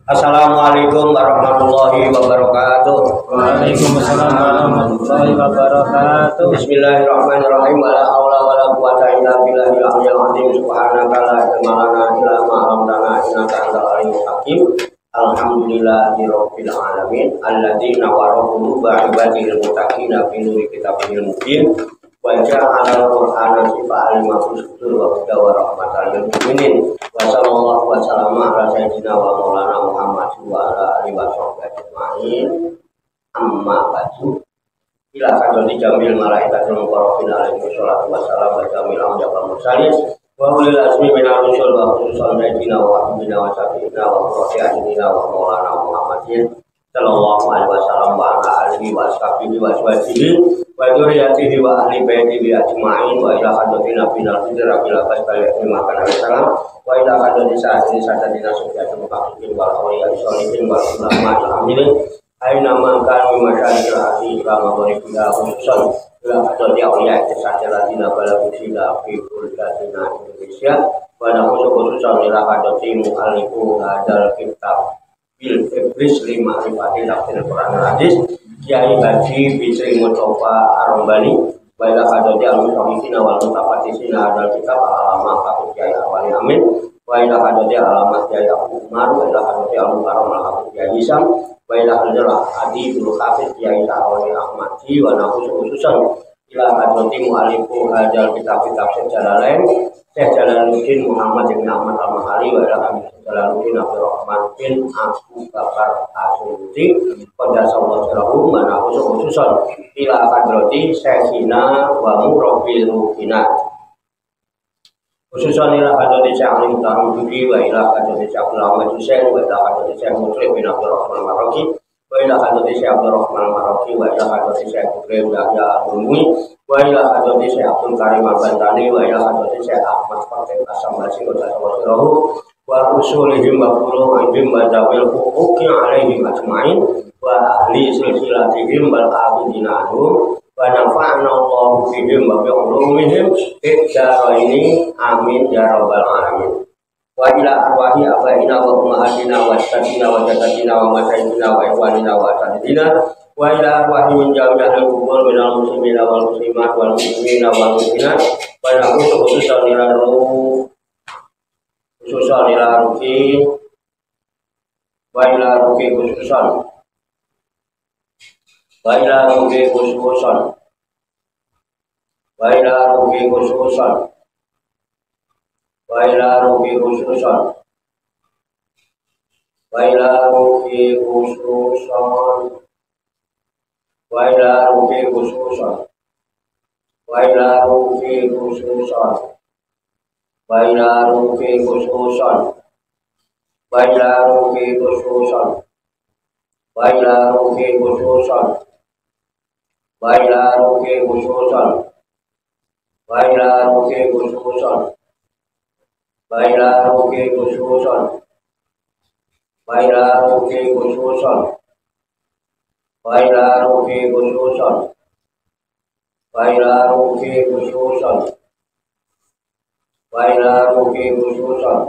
Assalamualaikum warahmatullahi wabarakatuh. Waalaikumsalam warahmatullahi wabarakatuh. Bismillahirrahmanirrahim. Wala haula wala quwwata illa billahil aliyyil azim. Subhanaka la ilma lana illa ma 'allamtana innaka antal alimul hakim. Alhamdulillahirabbil alamin. Alladzina warahum ba'ibadil muttaqina fi nuri kitabil mubin. Wa ja'alal qur'ana shifa'an lima fis sudur wa hudan wa rahmatan lil mu'minin. Wa sallallahu wa sallama ala sayyidina wa maulana Muhammad wa ala alihi wa sahbihi ajma'in. Amma ba'du. Ila kadoni jamil malaikatul muqarrabin alaihi wassalatu wassalam wa jamil amjad wal mursalin wa ulil azmi minal rusul wa khususan sayyidina wa habibina wa syafi'ina wa qurrati wa maulana Muhammadin sallallahu alaihi wasallam wa ala alihi wa sahbihi wa sahbihi wa dzurriyyatihi wa ahli baitihi ajma'in wa ila hadratin nabiyina fidra bila fasbali makan salam wa ila hadratin sa'atin sa'atina subhanahu wa ta'ala wa awliya sholihin wa ulama amilin aina mangkan masyarakat asli Islam Indonesia khususan ila hadratin awliya sa'atina balagu sila fi kulkatina Indonesia wa khususan ila hadratin mu'alifu hadal kitab bil iblis lima rifati tafsir Quran hadis Kiai Haji Bisri Mustafa Arambani wa ila hadrati al-musyrikin wal mutafattisin hadal kitab alama Habib Kiai Awali Amin wa ila hadrati alamat Kiai Abu Umar wa ila hadrati al-mukarram al-Habib Kiai Hisam wa ila hadrati Adi Bulu Hafiz Kiai Awali Ahmadi wa khususan ila hadrati mu'alifu hadal kitab tafsir Jalalain Syekh Jalaluddin Muhammad bin Ahmad Al-Mahali wa ila Jalaluddin Abdurrahman bin Abu Bakar As-Suyuti Qaddasallahu sirrahu mana khususan ila hadrati Syekhina wa murabbil ruhina khususan ila hadrati Syekh Ali Mutarram Dubi wa ila hadrati Syekh Abdullah Husain wa ila hadrati Syekh Muslim bin Abdurrahman Maraki wa ila hadrati Syekh Abdurrahman Maraki wa ila hadrati Syekh Ibrahim Yahya Al-Mumi wa ila hadrati Syekh Abdul Karim Al-Bantani wa ila hadrati Syekh Ahmad Fatih As-Samasi Qaddasallahu sirrahu wa usulihim wa furu'ihim wa dawil huquqi alaihim ajma'in wa ahli silsilatihim wal abidina anhum wa nafa'na Allahu bihim wa bi'ulumihim ini amin ya rabbal alamin wa ila arwahi abaina wa ummahatina wa sayyidina wa jaddatina wa masyaykhina wa ikhwanina wa asatidina wa ila arwahi min jami'il kubur minal muslimina wal muslimat wal muslimina wal muslimat wa ila khususan ila khususan ila ruki wa ila ruki khususan wa ila ruki khususan wa ila ruki khususan wa ila ruki khususan wa ila ruki khususan wa ila ruki khususan wa ila ruki khususan wa ila ruki khususan wa ila ruki khususan wa ila ruki khususan wa ila ruki khususan wa ila ruki khususan wa ila ruki khususan wa ila ruki khususan wa ila ruki khususan wa ila ruki khususan wa ila ruki khususan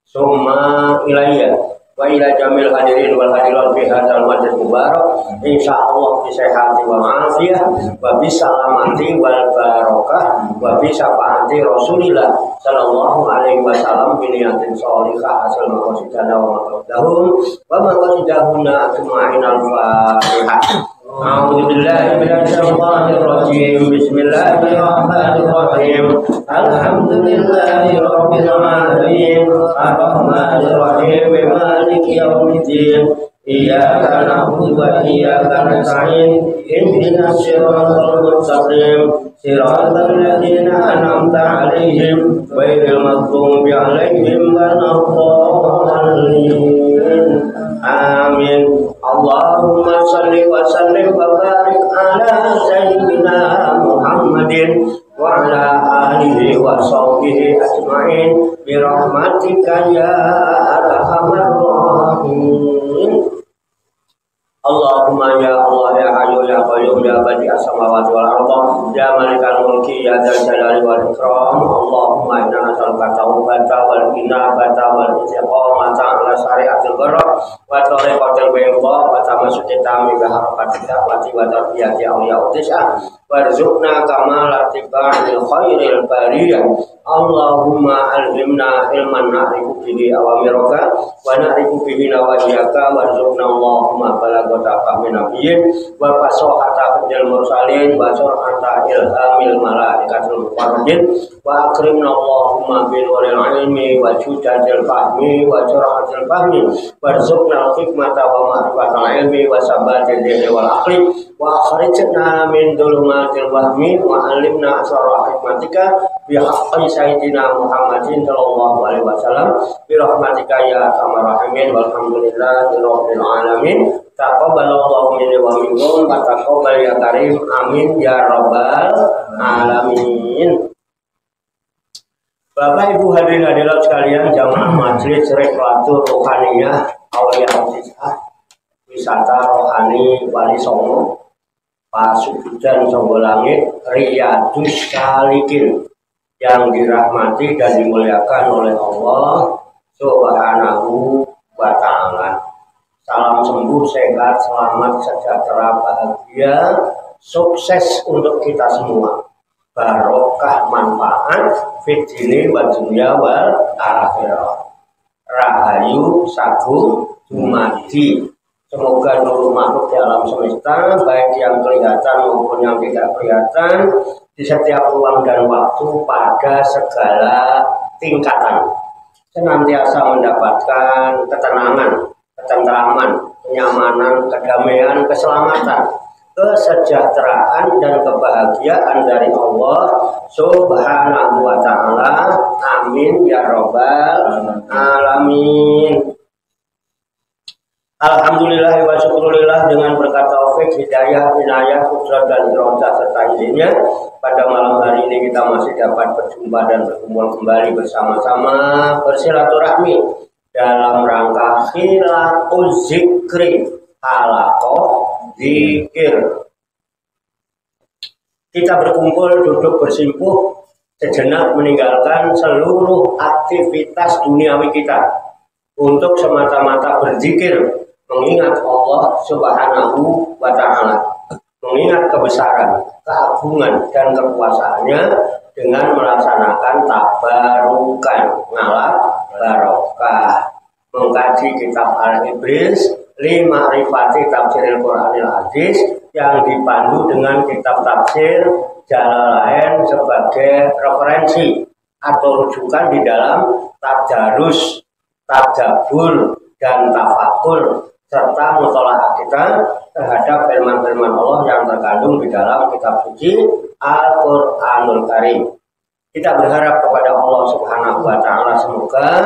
summa ilayya wa ila jamil hadirin wal hadirat fi hadzal majlis mubarak insyaallah bi sihhati wal afiyah wa bi salamati wal barakah wa bi syafaati Rasulillah sallallahu alaihi wasallam bi niyatin shalihah asal maqasidana wa maqsadahum wa maqasidahuna ajma'in al-fatihah. A'udzu billahi minasy syaithanir rajim. Bismillahirrahmanirrahim. Alhamdulillahi rabbil alamin. Arrahmanir rahim. Maliki yaumiddin. Iyyaka na'budu wa iyyaka nasta'in. Ihdinas siratal mustaqim. Siratal ladzina an'amta 'alaihim ghairil maghdubi 'alaihim waladdallin. Amin. Allahumma salli wa sallim wa barik ala sayyidina Muhammadin wa ala alihi wa sahbihi ajma'in bi rahmatika ya arhamar rahimin. Allahumma ya Allah ya Hayyu ya Qayyum ya Badi as-samawati wal ardh ya Malikal mulki ya Dzal Jalali wal Ikram. Allahumma inna nas'aluka tawbata wal inabata wal istiqamata ala syariatil barok wa tariqatil bayda wa tamassuki tami bi harakatil da'wati wa tarbiyati awliya utisah warzuqna kamala tiba'il khairil bariyah. Allahumma alhimna ilman na'rifu bihi awamiraka wa na'rifu bihi nawajiyaka warzuqna Allahumma balagata fahmi nabiyyin wa fasohata fidil mursalin wa sur'ata ilhamil malaikatul muqarrabin wa akrimna Allahumma bil ilmi wa judatil fahmi wa sur'atil fahmi warzuqna hikmata wa ma'rifatal ilmi wa sabatil dini wal aqli wa akhrijna min dhulumatil wahmi wa alimna asrar hikmatika bi haqqi sayyidina Muhammadin sallallahu alaihi wasallam bi rahmatika ya arhamar rahimin walhamdulillahi rabbil alamin. Taqabbalallahu minni wa minkum wa taqabbal ya karim amin ya rabbal alamin. Bapak Ibu hadirin hadirat sekalian, jamaah majelis Reklatur Rohaniyah Aulia Utisah wisata rohani Wali Songo Pasurudan Songgolangit Riyadus Salikin yang dirahmati dan dimuliakan oleh Allah Subhanahu wa ta'ala. Salam sembuh, sehat, selamat, sejahtera, bahagia, sukses untuk kita semua. Barokah manfaat fid dini wa dunya wal akhirah. Rahayu sagung dumadi. Semoga seluruh makhluk di alam semesta, baik yang kelihatan maupun yang tidak kelihatan, di setiap ruang dan waktu pada segala tingkatan, senantiasa mendapatkan ketenangan, ketentraman, kenyamanan, kedamaian, keselamatan, kesejahteraan dan kebahagiaan dari Allah Subhanahu wa ta'ala. Amin ya rabbal alamin. Alhamdulillah wa syukurillah, dengan berkat taufik, hidayah, inayah, kudrat dan irodah serta izinnya, pada malam hari ini kita masih dapat berjumpa dan berkumpul kembali bersama-sama bersilaturahmi dalam rangka khilaqul zikri halaqah zikir. Kita berkumpul, duduk bersimpuh sejenak, meninggalkan seluruh aktivitas duniawi kita untuk semata-mata berzikir, mengingat Allah Subhanahu wa ta'ala, mengingat kebesaran, keagungan dan kekuasaannya dengan melaksanakan tabarukan, ngalap barokah, mengkaji kitab Al-Ibris Lima Rifati Tafsiril Quranil Hadis yang dipandu dengan kitab tafsir Jalalain sebagai referensi atau rujukan di dalam tadarus, tadabbur dan tafakur serta mutolaah kita terhadap firman-firman Allah yang terkandung di dalam kitab suci Al-Qur'anul Karim. Kita berharap kepada Allah Subhanahu wa ta'ala, semoga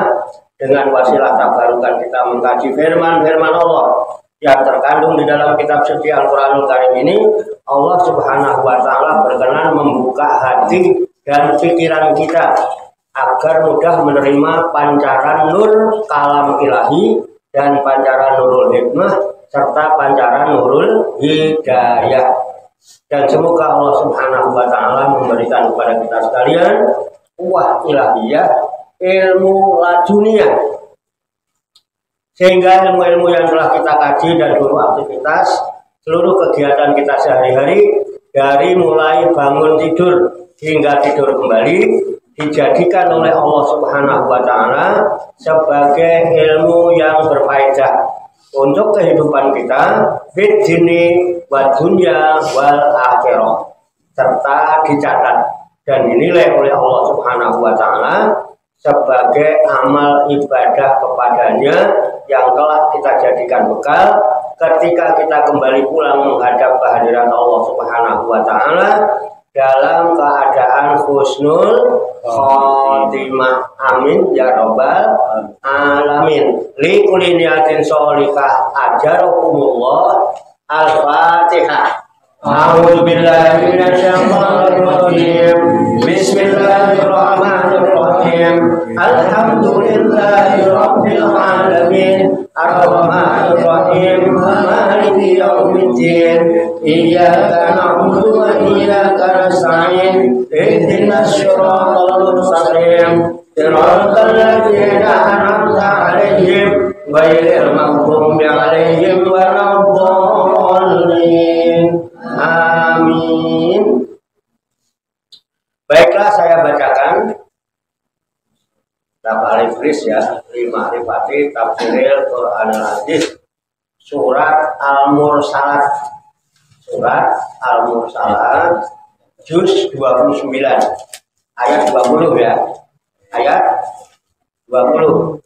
dengan wasilah tabarukan kita mengkaji firman-firman Allah yang terkandung di dalam kitab suci Al-Qur'anul Karim ini, Allah Subhanahu wa ta'ala berkenan membuka hati dan pikiran kita agar mudah menerima pancaran nur kalam ilahi dan pancaran nurul hikmah serta pancaran nurul hidayah. Dan semoga Allah Subhanahu wa ta'ala memberikan kepada kita sekalian kuwah ilahiyah, ilmu laduniyah, sehingga ilmu-ilmu yang telah kita kaji dan seluruh aktivitas, seluruh kegiatan kita sehari-hari, dari mulai bangun tidur hingga tidur kembali, dijadikan oleh Allah Subhanahu wa ta'ala sebagai ilmu yang berfaedah untuk kehidupan kita fid dini wa dunya wal akhirah, serta dicatat dan dinilai oleh Allah Subhanahu wa ta'ala sebagai amal ibadah kepadanya yang telah kita jadikan bekal ketika kita kembali pulang menghadap kehadiran Allah Subhanahu wa ta'ala dalam keadaan husnul khotimah. Amin ya rabbal alamin. Li kulli niyatin sholihah ajarakumullah. Al-Fatihah. A'udzu billahi minasyaitonir rajim. Bismillahirrahmanirrahim. Alhamdulillahi rabbil alamin. Ar-Rahmanir Rahim. Maliki yaumiddin. Iyyaka na'budu wa iyyaka nasta'in. Ihdinas siratal mustaqim. Siratal ladzina an'amta 'alaihim fi tafsiril Qur'anil Aziz. Surat Al-Mursalat. Surat Al-Mursalat juz 29 ayat 20 ya. Ayat 20.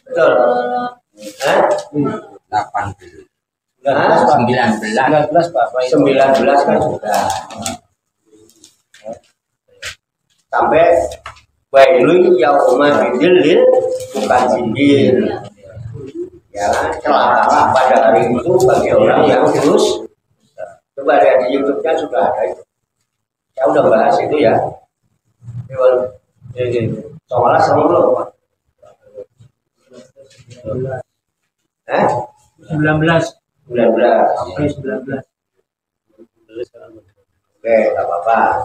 Betul. 19 Pak. 19 kan sudah. Sampai wailun yauma idzil mukadzibin. Ya, celaka pada hari itu bagi orang yang terus. Coba lihat di YouTube-nya sudah ada itu. Ya udah bahas itu ya. Soalnya sama belum Pak? 19. 19. Oke, tak apa-apa.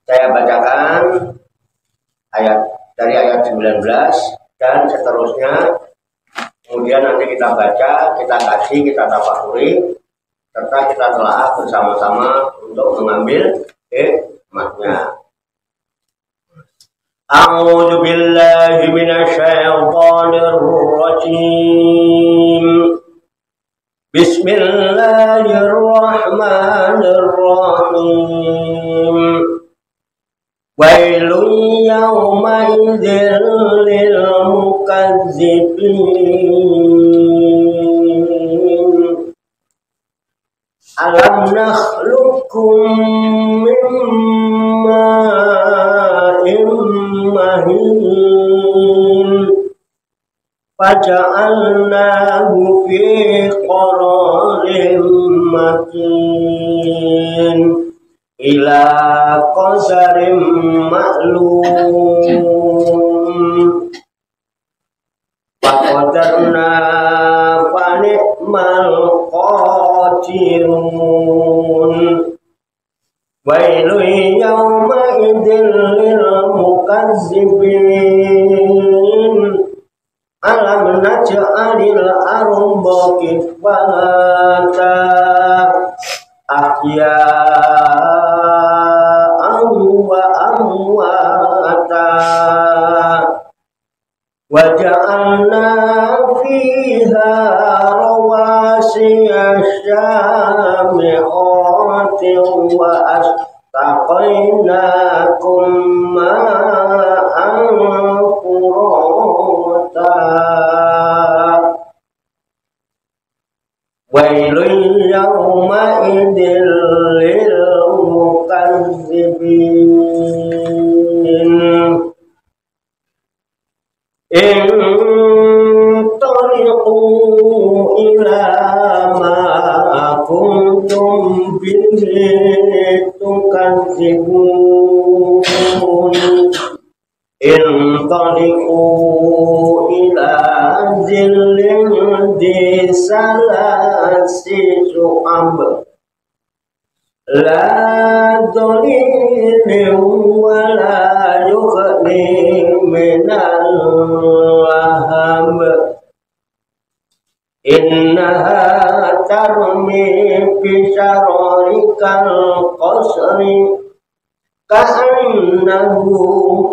Saya bacakan dari ayat 19 dan seterusnya. Kemudian nanti kita baca, kita kaji, kita tafakuri, serta kita telah bersama-sama untuk mengambil hikmahnya. A'udzu billahi minasy syaithanir rajim. Bismillahirrahmanirrahim. Wailun yawma idzil lil mukadzibin. Alam nakhluqukum min ma'in mahin faja'alnahu fi qararin makin ila qasarin ma'lum faqadarna fa ni'mal qadirun. Wailun yawma idzil lil mukadzibin. Alam naj'alil arda kifata ahya'an wa amwata wa ja'alna fiha rawasiya syami'atin wa astaqainakum ma'an furata. Wailun yawma idzil lil mukadzibin. Intaliqu ila ma kuntum bihi tukadzibun. Intaliqu ila zillin di salasi su'ab la dhalilin wa la yughni minal lahab. Innaha tarmi bishararikal qasri ka'annahu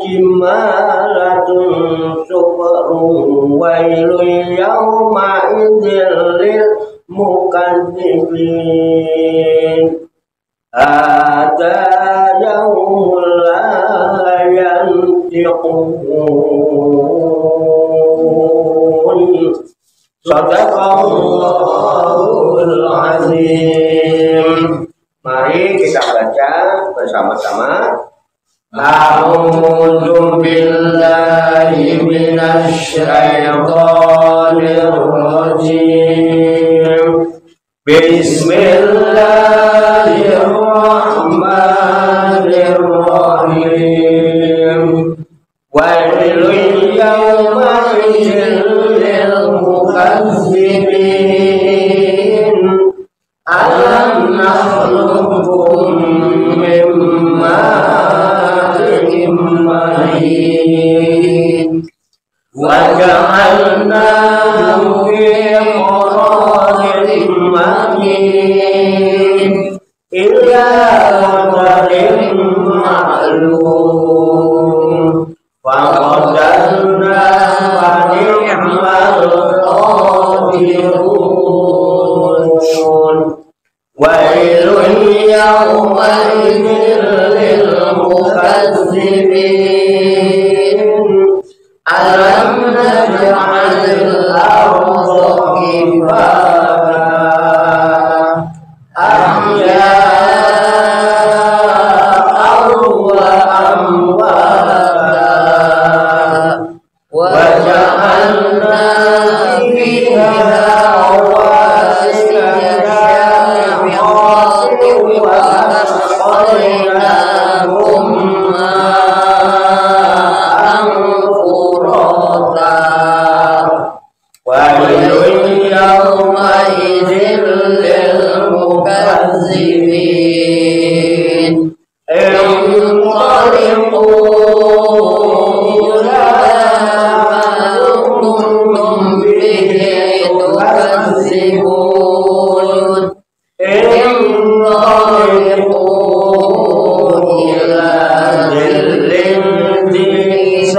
jimalatun sufrun. Wailun yawma idzil lil mukadzibin. Hadza yaumul la yantiqun. Shadaqallahul azim. Mari kita baca bersama-sama. A'udzu billahi minasy syaithanir rajim. Bismillahirrahmanirrahim. Wailun yawma idzil lil mukadzibin. Alam nakhluqukum min ma'in mahin wa ja'alnahu fi qararin makin ila qadarin ma'lum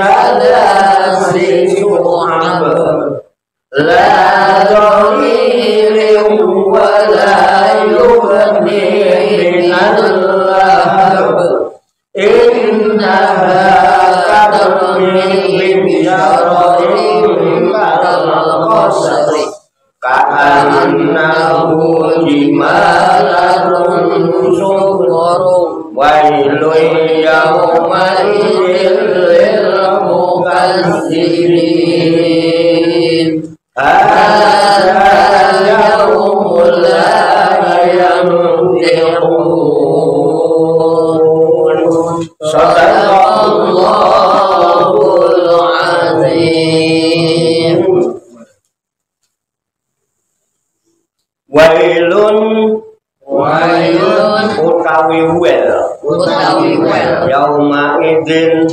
salasi su'ab la dhalirin wa la yughni minal lahab innaha kadmin bisyaratin kal qasri ka'annahu jimalatun sughru wailun yawma idzin lil mukazzibin hadza yawmul la yantiqun sadaqallahul azim. Wailun utawi wel yauma idzin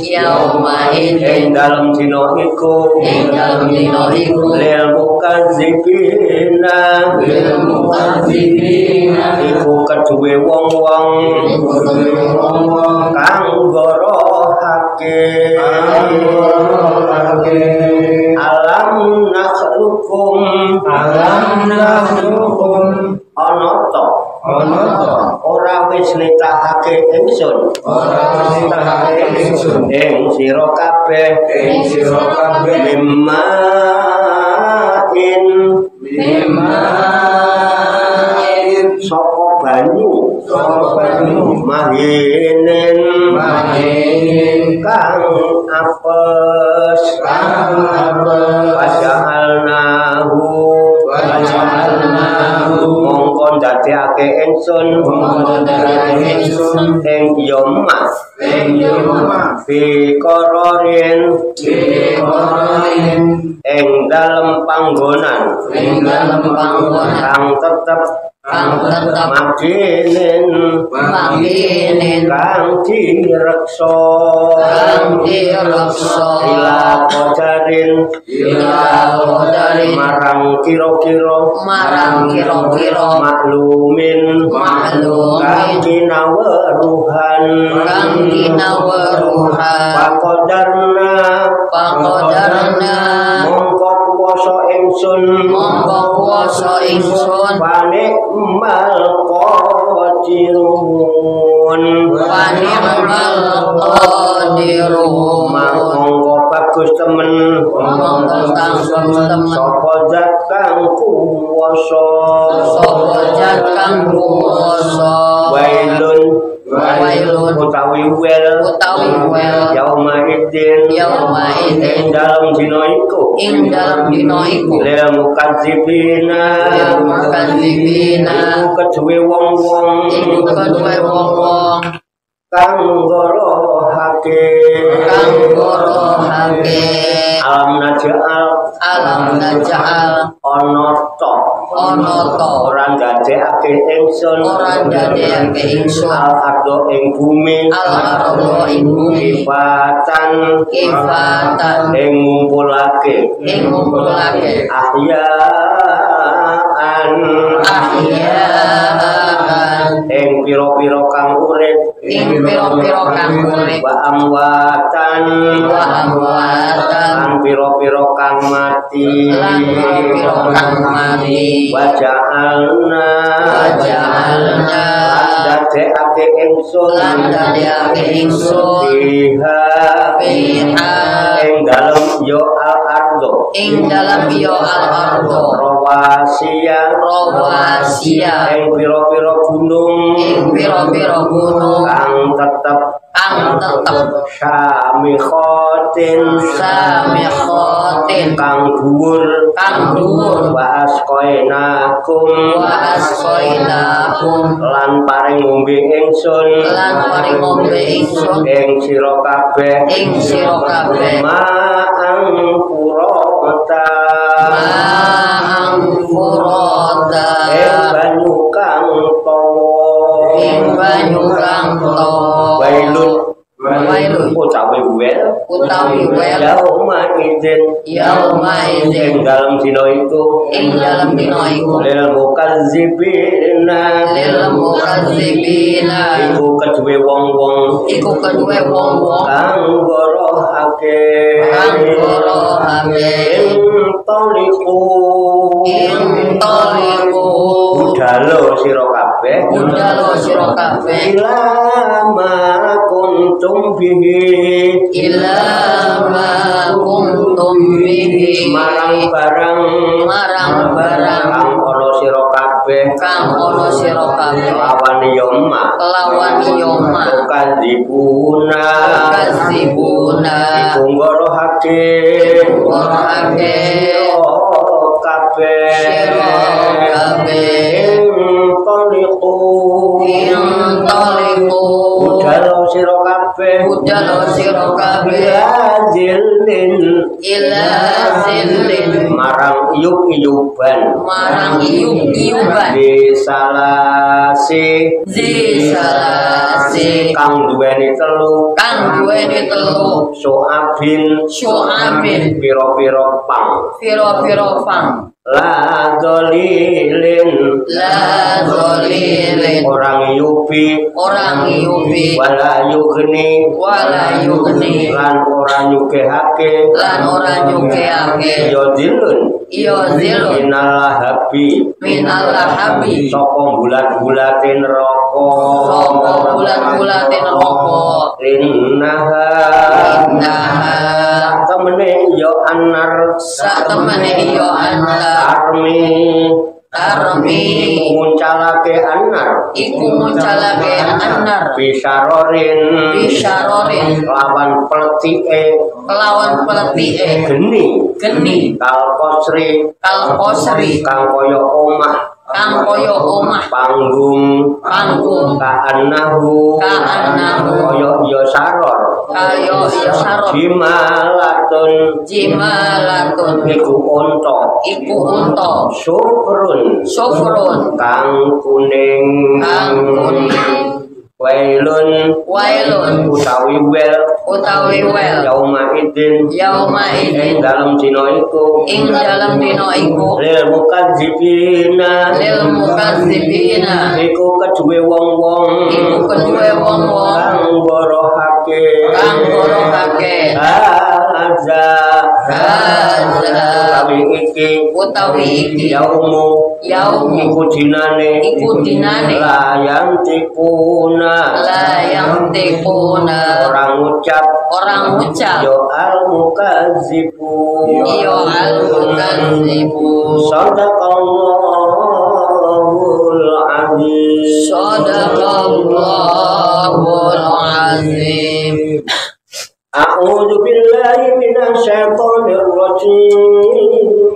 ing dalem dina iku lil mukazzibina iku keduwe wong-wong kang gorohake alam nakhlukum ana to ora wis nitahake ingsun ing sira kabeh mimmain sapa banyu mahinin kang apes mongko ndadekake ingsun ing yoma fi qararin ing dalem panggonan kang tetep makinin kang direksa ila qadarin marang kira-kira maklumin kang kinaweruhan pakodarna mongko kuwasa ingsun pane mal qadirun mongko bagus temen sapa zat kang kuwasa wailun utawi wel yauma idzin ing dalem dina iku lil mukazzibina iku keduwe wong-wong kang gorohake alam naja'al ana to ora ndadekake ingsun al ardo ing bumi kifatan ing ngumpulake ahyaan ing pira-pira kang urip wa amwatan lan pira-pira kang mati wa ja'alna dadekake ingsun fiha ing dalem yo al ardo rawasiya ing pira-pira gunung kang tetep samikhotin kang dhuwur wa asqainakum lan paring ngombe ingsun ing sira kabeh ma'ang furata banyu kang tawa wailun utawi utawi wel yauma idzin ing dalem dina iku lil mukazzibina iku kedue wong-wong kang ngorohake budalo sira kabeh ilama kuntum bihi marang barang kang ana sira kabeh lawan yoma kadzibuna iku ngorohake budalo sira kabeh ila zillin marang iyub-iyuban disalasi kang duweni telu syu'abin pira-pira pang la dzalilin orang yubi wala yugni lan ora nyugehake ya zilun minal habi saka bulat-bulate neraka innaha satemene ya anar Armi nguncalake anar bisarorin lawan peletike geni kalkosri kang kaya omah panggung kaanahu kaya ya saror jimalatun iku unta sufrun kang kuning wailun utawi wel yauma idin ing dalem dina iku lil mukadzibina iku kedue wong-wong kang ngorohake utawi iki yaumu iku dinane layang tikuna orang ucap yo al mukadzibun sadaqallahul azim. A'udzu billahi minasy syaithanir rajim.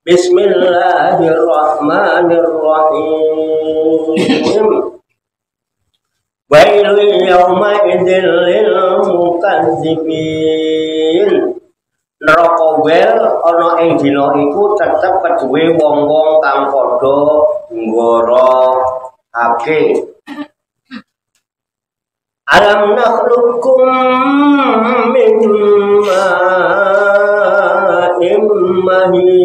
Bismillahirrahmanirrahim. Wailul yauma idzil lil mukadzibin. Neraka wel ana ing dina iku tetep kedue wong-wong kang padha nggorohake. Alam nakhluqukum min ma'in mahin.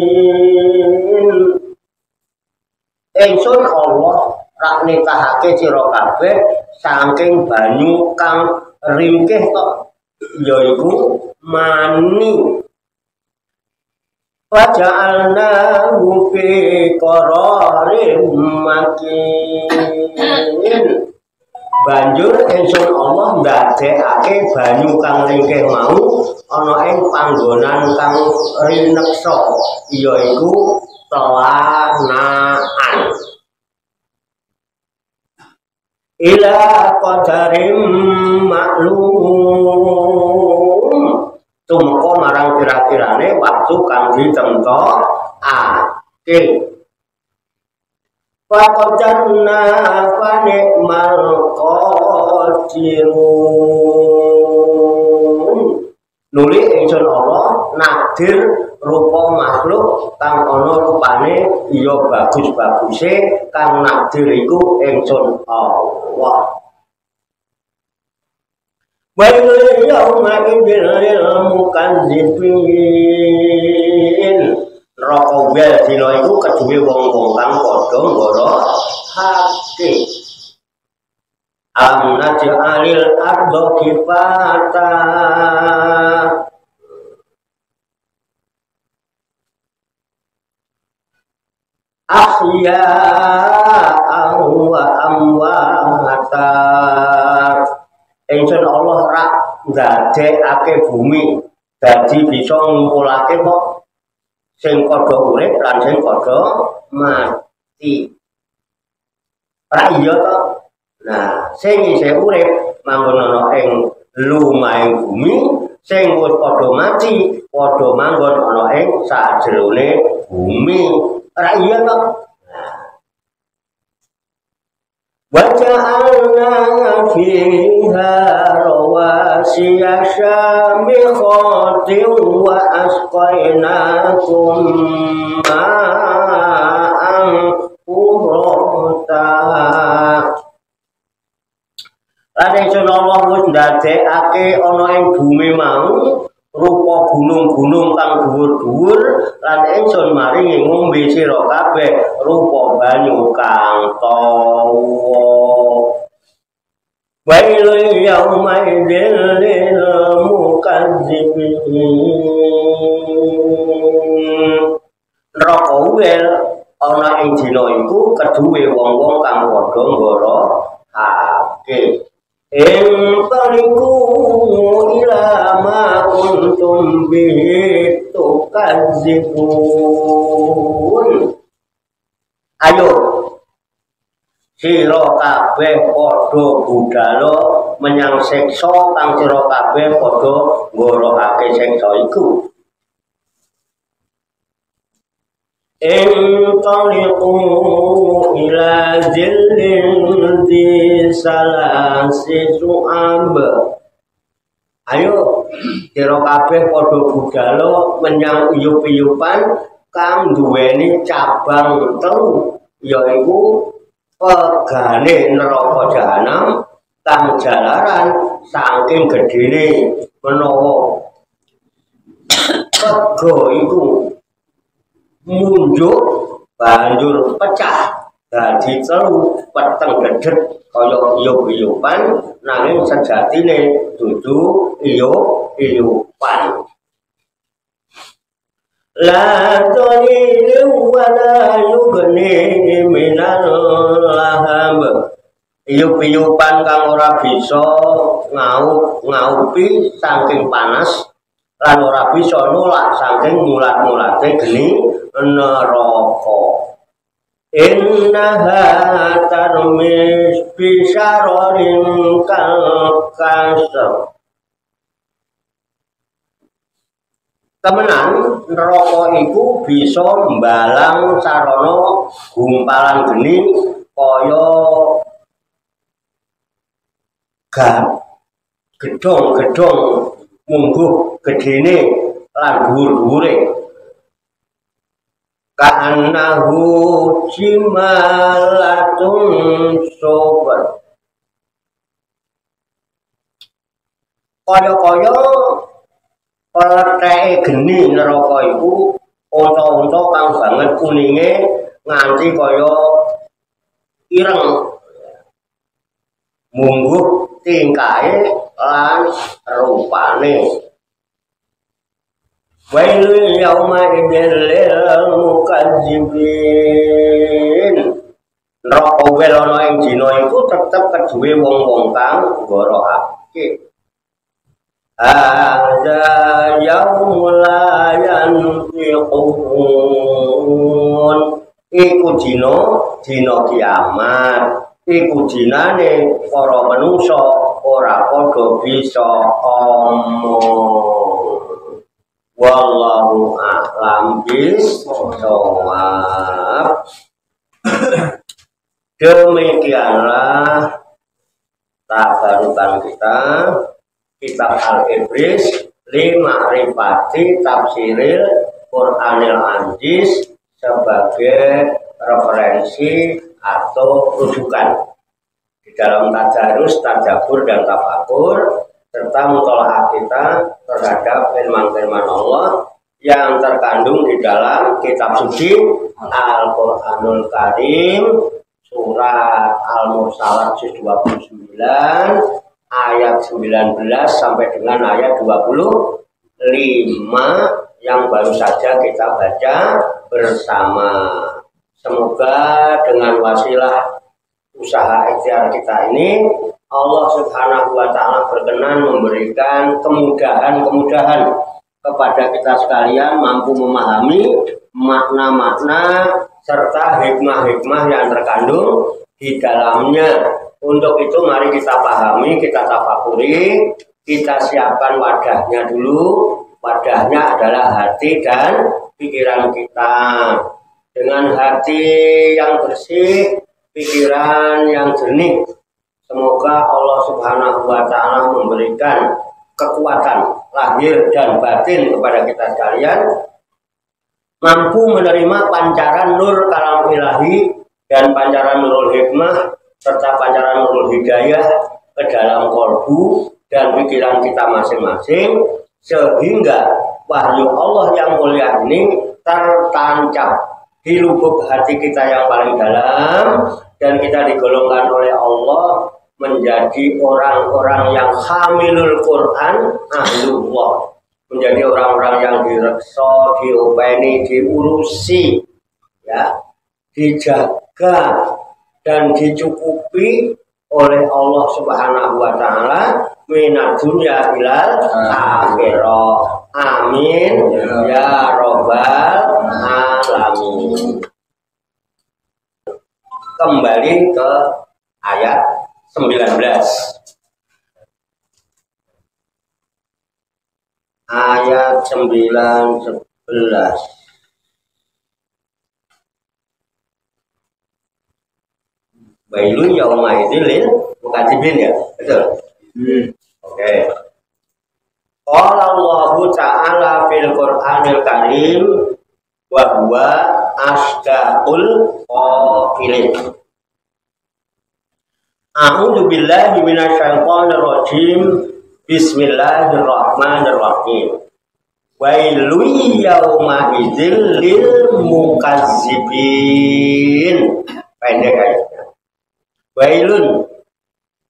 Ingsun Allah rak nikahake sira kabeh saking banyu kang ringkih tok yaiku mani. Waja'alnahu fi qararin makin. Banjur ingsun Allah ndadekake banyu kang ringkih mau ana ing panggonan kang rineksa yaiku telanaan. Ila qadarim maklum tumeka marang kira-kirane waktu kang ditentokake. Faqadarna fa ni'mal qadirun. Nuli ingsun Allah nakdir rupa makhluk kang ana rupane ya bagus-baguse kang nakdir iku ingsun Allah. Wailul yauma'idzil lil mukazzibin. Neraka wel dina iku kedue wong-wong kang padha ngorohake. Am naj'alil arda kifata. Ahya'an wa amwata. Ingsun Allah rak ndadekake bumi dadi bisa ngumpulake kok sing padha urip lan sing padha mati. Ra iya to? Nah, sing isih urip manggon ana ing lumahing bumi, sing wis padha mati padha manggon ana ing sajrone bumi. Ra iya to? وَجَعَلْنَا فِيهَا رَوَاسِيَ شَامِخَاتٍ وَأَسْقَيْنَاكُم مَّاءً فُرَاتًا. Lan ingsun Allah wis ndadekake ana ing bumi mau rupa gunung-gunung kang dhuwur-dhuwur lan ingsun maringi ngombe sira kabeh rupa banyu kang tawa. Wailul yauma'idzil lil mukazzibin. Neraka wel ana ing dina iku kedue wong-wong kang padha ngorohake. Intaliku ila ma kuntum bihi tukadzibun. Ayo sira kabeh padha budhal menyang siksa kang sira kabeh padha ngorohake siksa iku. Intaliku ila zillin di salasi su'ab. Ayo sira kabeh padha budhal menyang uyup-uyupan kang duweni cabang telu, yaiku pegane neraka jahanam kang jalaran saking gedene menawa pega iku munjuk banjur pecah dadi telu peteng gedhet kaya iyup-iyupan nanging sejatine dudu iyup-iyupan. La talilu wa la yughni minal lahab. Iyup-iyupan kang ora bisa ngaupi saking panas lan ora bisa nolak saking mulat-mulate geni neraka. Innaha tarmis bisyararin kal kasr. Temenan neraka iku bisa mbalang sarana gumpalan geni kaya gedhong-gedhong mungguh gedene lan dhuwur-dhuwure. Ka'annahu jimalatun sobat. Kaya-kaya peletheke geni neraka iku unta-unta kang banget kuninge nganti kaya ireng. Mungguh tingkahe lan rupane. Wailul yauma'idzil lil mukazzibin. Neraka wel ana ing dina iku tetep kedue wong-wong kang ngorohake. Hadza yaumul la yantiqun. Iku dina kiamat. Iku dinane para manungsa ora padha bisa omong. Wallahu a'lam bishawab. Demikianlah tabarukan kita kitab Al-Ibris li ma'rifati tafsiril Qur'anil Aziz sebagai referensi atau rujukan di dalam tadarus, tadabbur dan tafakur serta mutolaah kita terhadap firman-firman Allah yang terkandung di dalam kitab suci Al-Qur'anul Karim, surat Al-Mursalat 29 ayat 19 sampai dengan ayat 25 yang baru saja kita baca bersama. Semoga dengan wasilah usaha ikhtiar kita ini Allah Subhanahu wa Ta'ala berkenan memberikan kemudahan-kemudahan kepada kita sekalian, mampu memahami makna-makna serta hikmah-hikmah yang terkandung di dalamnya. Untuk itu mari kita pahami, kita tafakuri, kita siapkan wadahnya dulu. Wadahnya adalah hati dan pikiran kita. Dengan hati yang bersih, pikiran yang jernih, semoga Allah Subhanahu wa Ta'ala memberikan kekuatan lahir dan batin kepada kita sekalian, mampu menerima pancaran nur kalam ilahi dan pancaran nurul hikmah serta pancaran nurul hidayah ke dalam kolbu dan pikiran kita masing-masing, sehingga wahyu Allah yang mulia ini tertancap di lubuk hati kita yang paling dalam, dan kita digolongkan oleh Allah menjadi orang-orang yang hamilul Quran ahlullah, menjadi orang-orang yang direksa, diopeni, diurusi, ya, dijaga dan dicukupi oleh Allah Subhanahu wa Ta'ala minad dunya ilal akhirah. Amin ya robbal alamin. Kembali ke ayat 19. Ayat 9-11. Bailun yauma idzil lil mukadzibin, ya, betul. Oke. Qala Allahu ta'ala fil Qur'anil Karim wa huwa asdaqul qailin. A'udzu billahi minasyaitonir rajim. Bismillahirrahmanirrahim. Wailun yauma idzil lil mukadzibin. Pendek ayatnya. Wailun,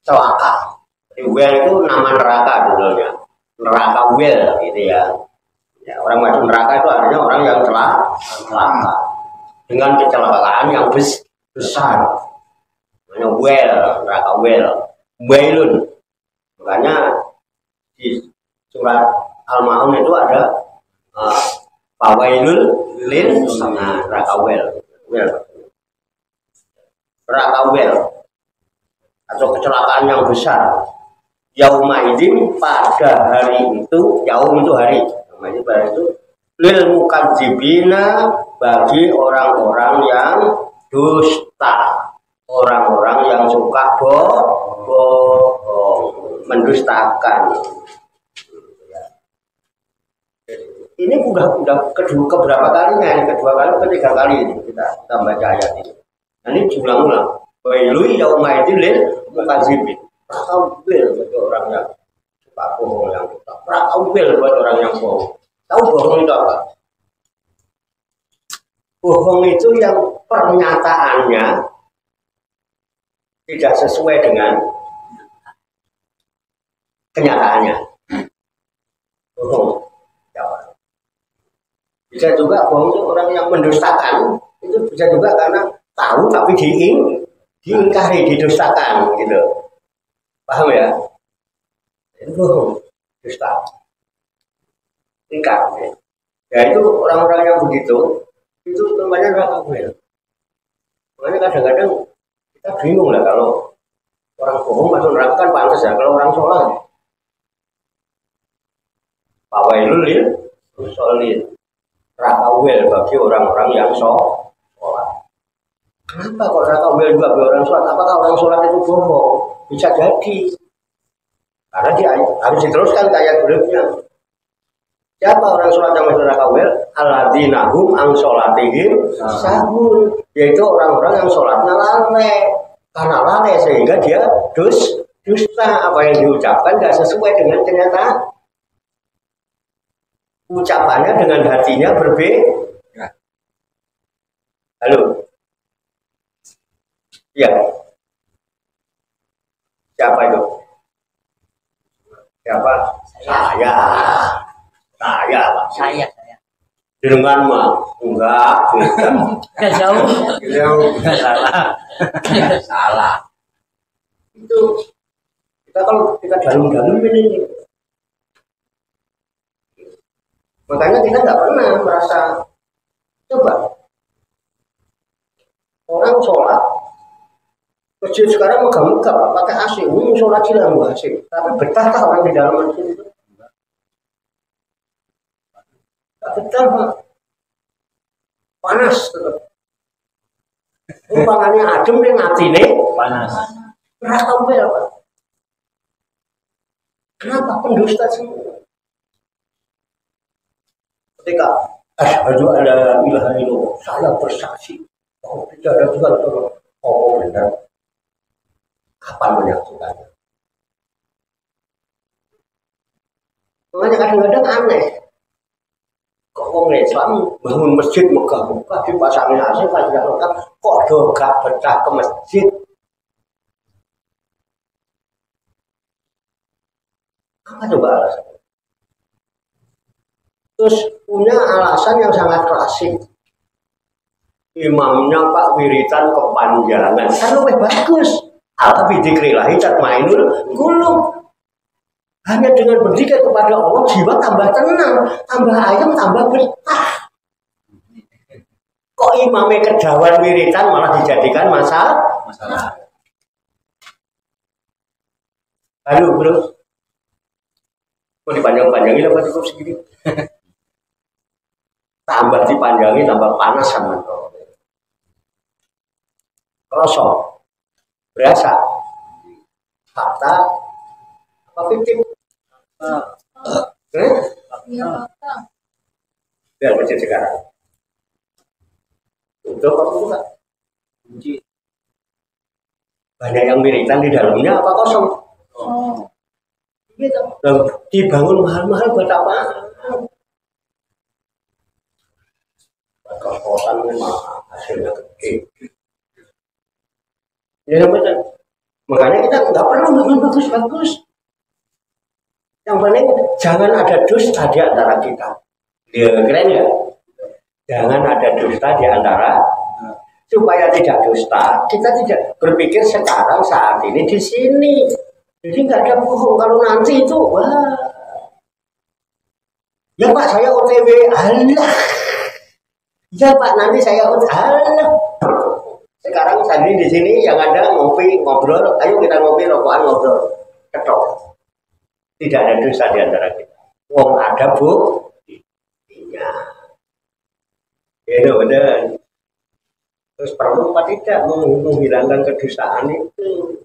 celaka. Wel itu nama neraka dulunya. Neraka wel gitu ya. Ya, orang masuk neraka itu artinya orang yang celaka dengan kecelakaan yang besar. Namanya wel, neraka wel. Wailun. Makanya di surat Al-Ma'un itu ada fawailul lil neraka wel. Neraka wel atau kecelakaan yang besar. Yauma idzin, pada hari itu, yaum itu hari, yauma idzin pada itu, lil mukadzibina, bagi orang-orang yang dusta, orang-orang yang suka bohong, mendustakan. Ini udah keberapa kalinya? Ini kedua kali, ketiga kali ini kita baca ayat ini. Nah, ini diulang-ulang. Wailun yauma idzin lil mukadzibin. Prakawil bagi orang yang suka bohong, yang suka prakawil buat orang yang bohong. Tahu bohong itu apa? Bohong itu yang pernyataannya tidak sesuai dengan kenyataannya. Bohong. Bisa juga bohong itu orang yang mendustakan. Itu bisa juga karena tahu tapi diingkari, didustakan gitu. Paham ya? Itu bohong, dusta, ingkar. Ya itu orang-orang yang begitu, itu tempatnya neraka wel. Makanya kadang-kadang kita bingung lah kalau orang bohong masuk neraka kan pantas ya, kalau orang sholat. Fawailul lil musholin, neraka wel bagi orang-orang yang sholat. Kenapa kok neraka wel juga bagi orang sholat? Apakah orang sholat itu bohong? Bisa jadi, karena dia harus diteruskan ke ayat berikutnya. Siapa orang sholat yang masuk neraka wel? Alladzina hum an sholatihim sahun, yaitu orang-orang yang sholatnya lalai. Karena lalai sehingga dia dusta, apa yang diucapkan nggak sesuai dengan kenyataan. Ucapannya dengan hatinya berbeda. Halo, ya, siapa itu? Siapa? Saya. Saya. Dengan mah enggak, Enggak jauh. enggak salah. Itu kita kalau kita dalam-dalam ini, makanya kita nggak pernah merasa. Coba orang sholat masjid sekarang megah-megah pakai AC, sholat hilang AC, tapi betah orang di dalam masjid itu? Tak betah, Pak. Panas tetap. Umpangannya adem nih ngatine Panas. berat tampil, Pak. Kenapa pendusta semua? Ketika asyhadu alla ilaha illallah, saya bersaksi bahwa tidak ada Tuhan Allah. Oh benar. Kapan menyaksikannya? Makanya kadang-kadang aneh. Kok orang Islam bangun masjid megah-megah dipasangin AC fasilitas lengkap, kok do gak betah ke masjid? Apa coba alasan? Terus punya alasan yang sangat klasik. Imamnya Pak wiritan kepanjangan, kan lebih bagus. Tapi dikrilahi tatmainul qulub. Hanya dengan berzikir kepada Allah jiwa tambah tenang, tambah ayam, tambah betah. Kok imamnya kedawan wiritan malah dijadikan masalah? Aduh bro, mau dipanjang-panjangin apa cukup segini? Tambah dipanjangin tambah panas sama tuh. Rosok, berasa, fakta, apa fiktif? Biar masjid sekarang. Tutup apa bukan? Banyak yang wiritan di dalamnya apa kosong? Gitu. Dibangun mahal-mahal buat apa? Kos-kosan memang hasilnya gede. Ya betul. Makanya kita nggak perlu bangun bagus-bagus. Yang penting jangan ada dusta di antara kita. Ya keren ya. Jangan ada dusta di antara. Supaya tidak dusta, kita tidak berpikir sekarang saat ini di sini. Jadi nggak ada bohong. Kalau nanti itu, wah, ya Pak saya OTW, Allah. Ya Pak nanti saya OTW, Allah. Sekarang tadi di sini yang ada ngopi ngobrol, ayo kita ngopi rokokan ngobrol, ketok. Tidak ada dosa di antara kita. Wong ada buktinya. Ya benar. Terus perlu apa tidak menghilangkan kedustaan itu?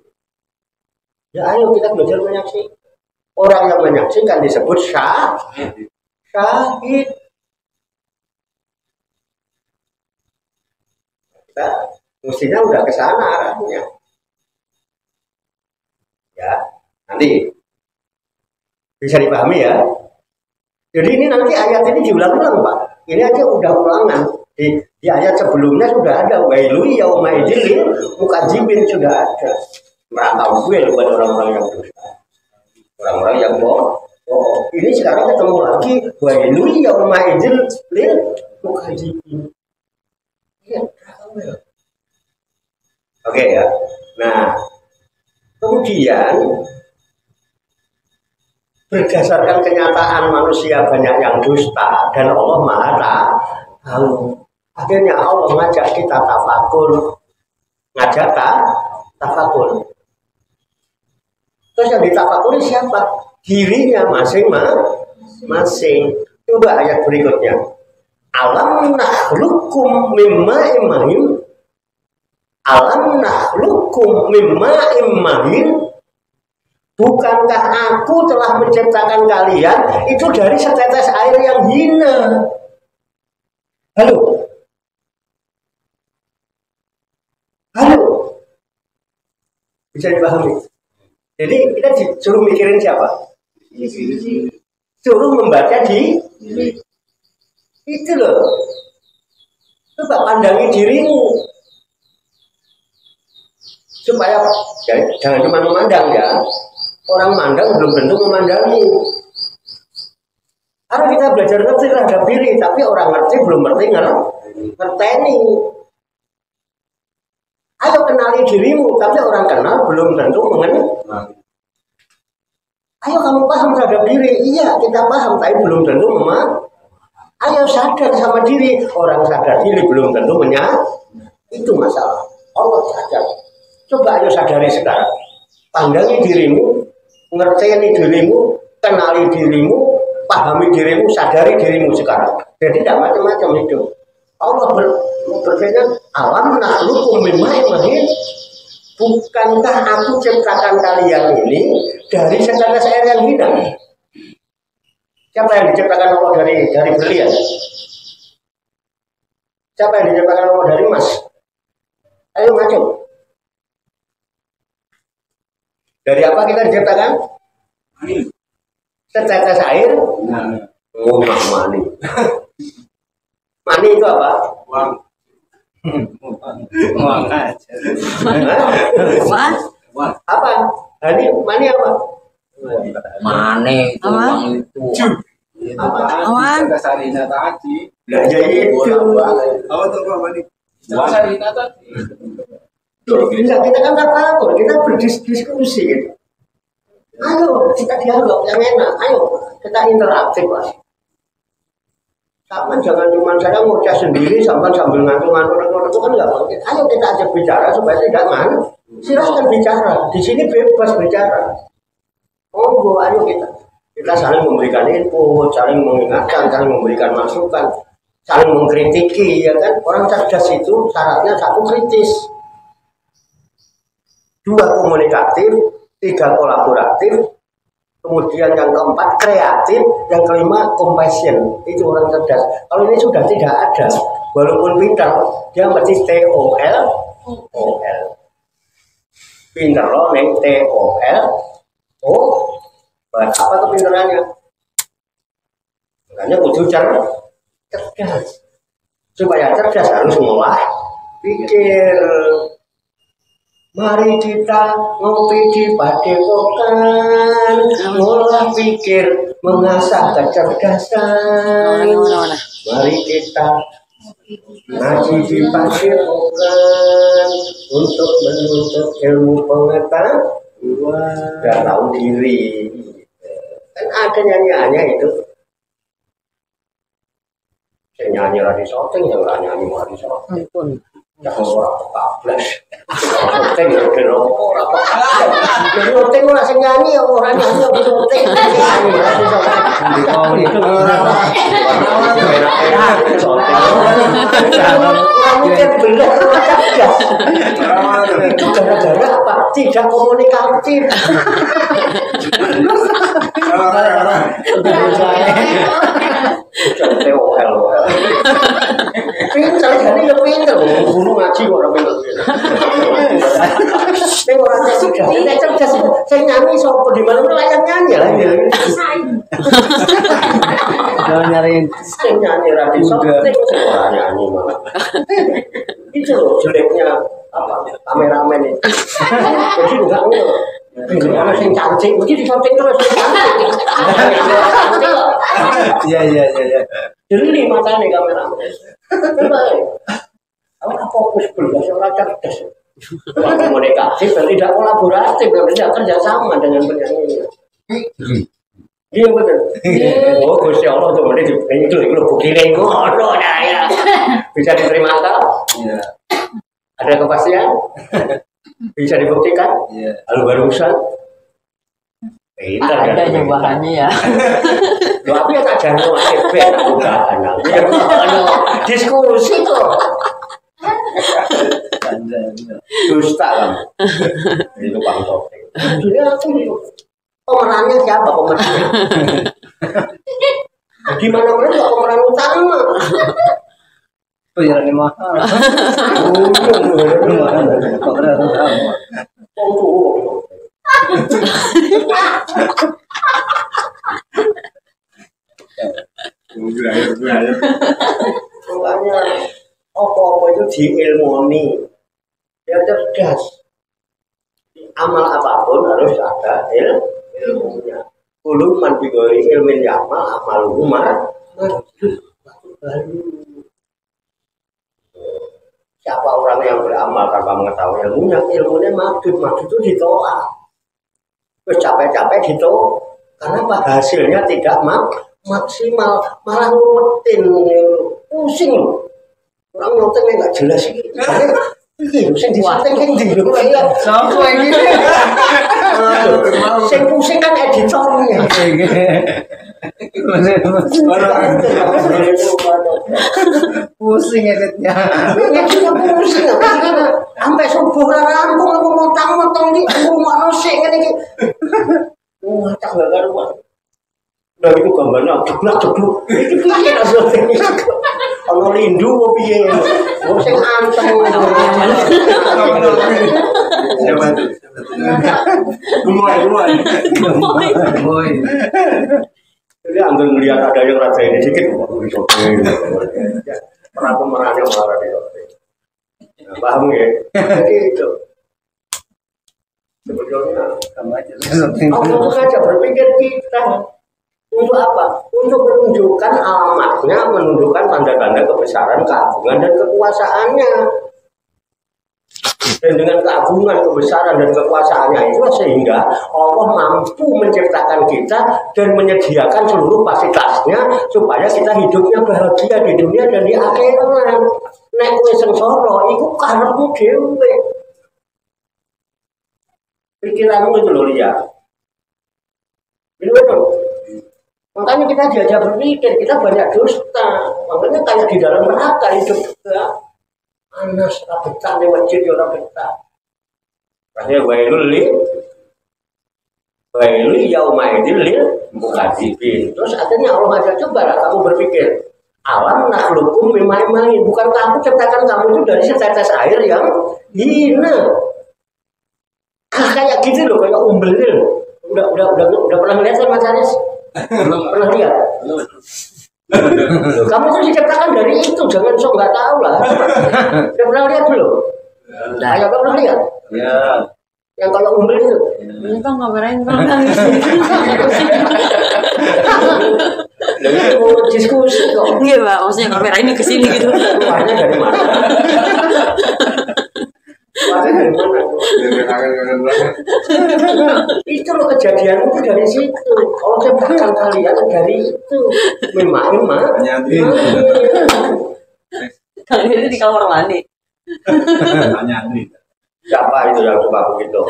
Ya ayo kita belajar menyaksikan. Orang yang menyaksikan disebut syahid. Kita mestinya udah ke sana arahnya. Ya, nanti bisa dipahami ya. Jadi ini nanti ayat ini diulang-ulang Pak. Ini aja udah ulangan. Di ayat sebelumnya sudah ada wailu yauma idzil lil mukadzibin sudah ada. Merantau gue buat orang-orang yang dusta. Orang-orang yang bohong. Ini sekarang ketemu lagi wailu yauma idzil lil mukadzibin. Iya, oke ya. Nah, kemudian berdasarkan kenyataan manusia banyak yang dusta dan Allah Maha Tahu. Akhirnya Allah ngajak kita tafakur, tafakur. Terus yang ditafakuri siapa? Dirinya masing-masing. Coba ayat berikutnya. Alam nakhluqukum mimma imahin. Alam nakhluqukum mimma imahin. Bukankah aku telah menciptakan kalian itu dari setetes air yang hina? Halo? Bisa dipahami? Jadi kita disuruh mikirin siapa? Suruh membaca di itu loh. Coba pandangi dirimu supaya ya, jangan cuma memandang ya. Orang mandang belum tentu memandangi. Karena kita belajar ngerti terhadap diri, tapi orang ngerti belum ngerti ngerteni. Ayo kenali dirimu, tapi orang kenal belum tentu mengenal. Ayo kamu paham terhadap diri, iya kita paham, tapi belum tentu memaham. Ayo sadar sama diri, orang sadar diri belum tentu itu masalah. Allah sadar. Coba ayo sadari sekarang, pandangi dirimu, ngerti dirimu, kenali dirimu, pahami dirimu, sadari dirimu sekarang. Jadi tidak macam-macam hidup. Allah berfirman, alam nakhluqum min ma'in mahin. Bukankah aku ciptakan kalian ini dari setetes air yang hina? Siapa yang diciptakan Allah dari berlian? Siapa yang diciptakan Allah dari emas? Ayo maju. Dari apa kita diciptakan? Setetes air? Oh, mani. Mani itu apa? Uang aja. Apa? Mani apa? Mane itu uang itu. Awan. Sarina tadi. Nah, jadi itu. Apa tuh mani? Sarina tadi. Kita kan tak takut, kita berdiskusi. Ayo kita dialog yang enak. Ayo kita interaktif lah. Sama jangan cuma saya ngoceh sendiri sambil ngantuk-ngantuk itu kan nggak mungkin. Ayo kita ajak bicara supaya tidak mana. Silahkan bicara. Di sini bebas bicara. Oh, ayo kita saling memberikan info, saling mengingatkan, saling memberikan masukan, saling mengkritiki, ya kan? Orang cerdas itu syaratnya satu kritis, dua komunikatif, tiga kolaboratif. Kemudian yang keempat kreatif, yang kelima compassion. Itu orang cerdas. Kalau ini sudah tidak ada, walaupun pintar, dia mesti TOL. Pintar loh, neng TOL. Oh, apa kepintarannya? Makanya kudu cerdas. Supaya cerdas harus ngolah pikir. Mari kita ngopi di padepokan, ngolah pikir, mengasah kecerdasan. Mari kita ngaji di padepokan untuk menuntut ilmu pengetahuan dan tahu diri. Kan ada nyanyiannya itu. Saya nyanyi Radi Soteng, yang nyanyi Radi Soteng. Jangan orang pekablas. Soteng ya udah orang pekablas. Jadi Soteng orang yang nyanyi, orang nyanyi yang Soteng. Nyanyi Radi Soteng. Itu enak-enak Soteng. Nyanyi kan belah cerdas. Itu gara-gara apa? Tidak komunikatif. Pintar jadi ya pintar, guru ngaji orang pintar. Ini orang cerdas, ini cerdas. Saya nyanyi sopo di mana mana yang nyanyi lah. Jangan nyariin. Saya nyanyi Radi Soteng, orang nyanyi malah. Itu loh jeleknya apa kameramen itu. Jadi enggak ngono. Ini sing cantik, begitu cantik terus cantik. Iya. Jeli matanya kameramen. Orang fokus belas, orang cerdas. Orang komunikatif dan tidak kolaboratif, dan tidak kerjasama dengan penyanyi. Iya betul. Oh, Gusti Allah tuh itu bukti ngono dah ya. Bisa diterima akal? Iya. Ada kepastian? Bisa dibuktikan? Iya. Lalu barusan? Pintar Ada bahannya ya. Loh, aku ya tak jantung aja, diskusi kok. Dusta kamu. Itu Bang Soteng. Dunia aku itu. Pemerannya siapa pemerannya? Gimana mana juga pemeran utama. Bayarannya mahal. Pemeran utama. Makanya apa-apa itu diilmoni, ya cerdas. Amal apapun harus ada ilmunya. Kullu man bighairi ilmin ya'mal amaluhu Siapa orang yang beramal tanpa mengetahui ilmunya, ilmunya mardud itu ditolak. Terus capek-capek ditolak. Karena apa? Hasilnya tidak maksimal, malah ngurutin, pusing. Orang ngurutin nggak jelas sih. Iya, sing disetting kan di luar ya. Sampo iki. Sing pusing kan editornya. Pusing editnya. Ya juga pusing. Sampai subuh ora rampung aku motong-motong di rumah sik ngene iki. Wah, tak gak karuan. Nah itu gambarnya jeblak-jebluk. Iki piye rasane? Ono lindu apa piye? Wong sing anteng. Mulai. Jadi ambil melihat ada yang rasa ini sedikit, pemerannya marah di sini. Paham ya? Jadi itu sebetulnya Allah saja berpikir kita untuk apa? Untuk menunjukkan alamatnya, menunjukkan tanda-tanda kebesaran, keagungan dan kekuasaannya. Dan dengan keagungan, kebesaran dan kekuasaannya itu sehingga Allah mampu menciptakan kita dan menyediakan seluruh fasilitasnya supaya kita hidupnya bahagia di dunia dan di akhirat. Nek kowe sengsara iku karepmu dhewe. Pikiranmu itu lho ya. Betul. Makanya kita diajak berpikir, kita banyak dusta. Makanya kayak di dalam neraka hidup juga. Anas betah lewat masjid ora betah. Makanya wailul yaumaidil lil mukadzibin. Terus akhirnya Allah ngajak coba kamu berpikir, alam nakhluqum mimmain, bukankah aku ciptakan kamu itu dari setetes air yang hina. Kayak gitu loh, kayak umbelin. Udah pernah lihat kan Mas Aris? Belum pernah lihat. Kamu tuh diciptakan dari itu, jangan sok nggak tahu lah. Udah pernah lihat belum? Kayak pernah lihat? Ya. Yang kalau umbel itu. Ini kok ngapain bang? Jadi itu mau diskusi kok. Iya pak, maksudnya kamera ini kesini gitu. Keluarnya dari mana? Keluarnya dari mana? Itu loh kejadian itu dari situ. Kalau ciptakan kalian dari itu. Memang. Nyantri. Kali ini di kamar mandi. Nyantri. Siapa itu yang suka begitu?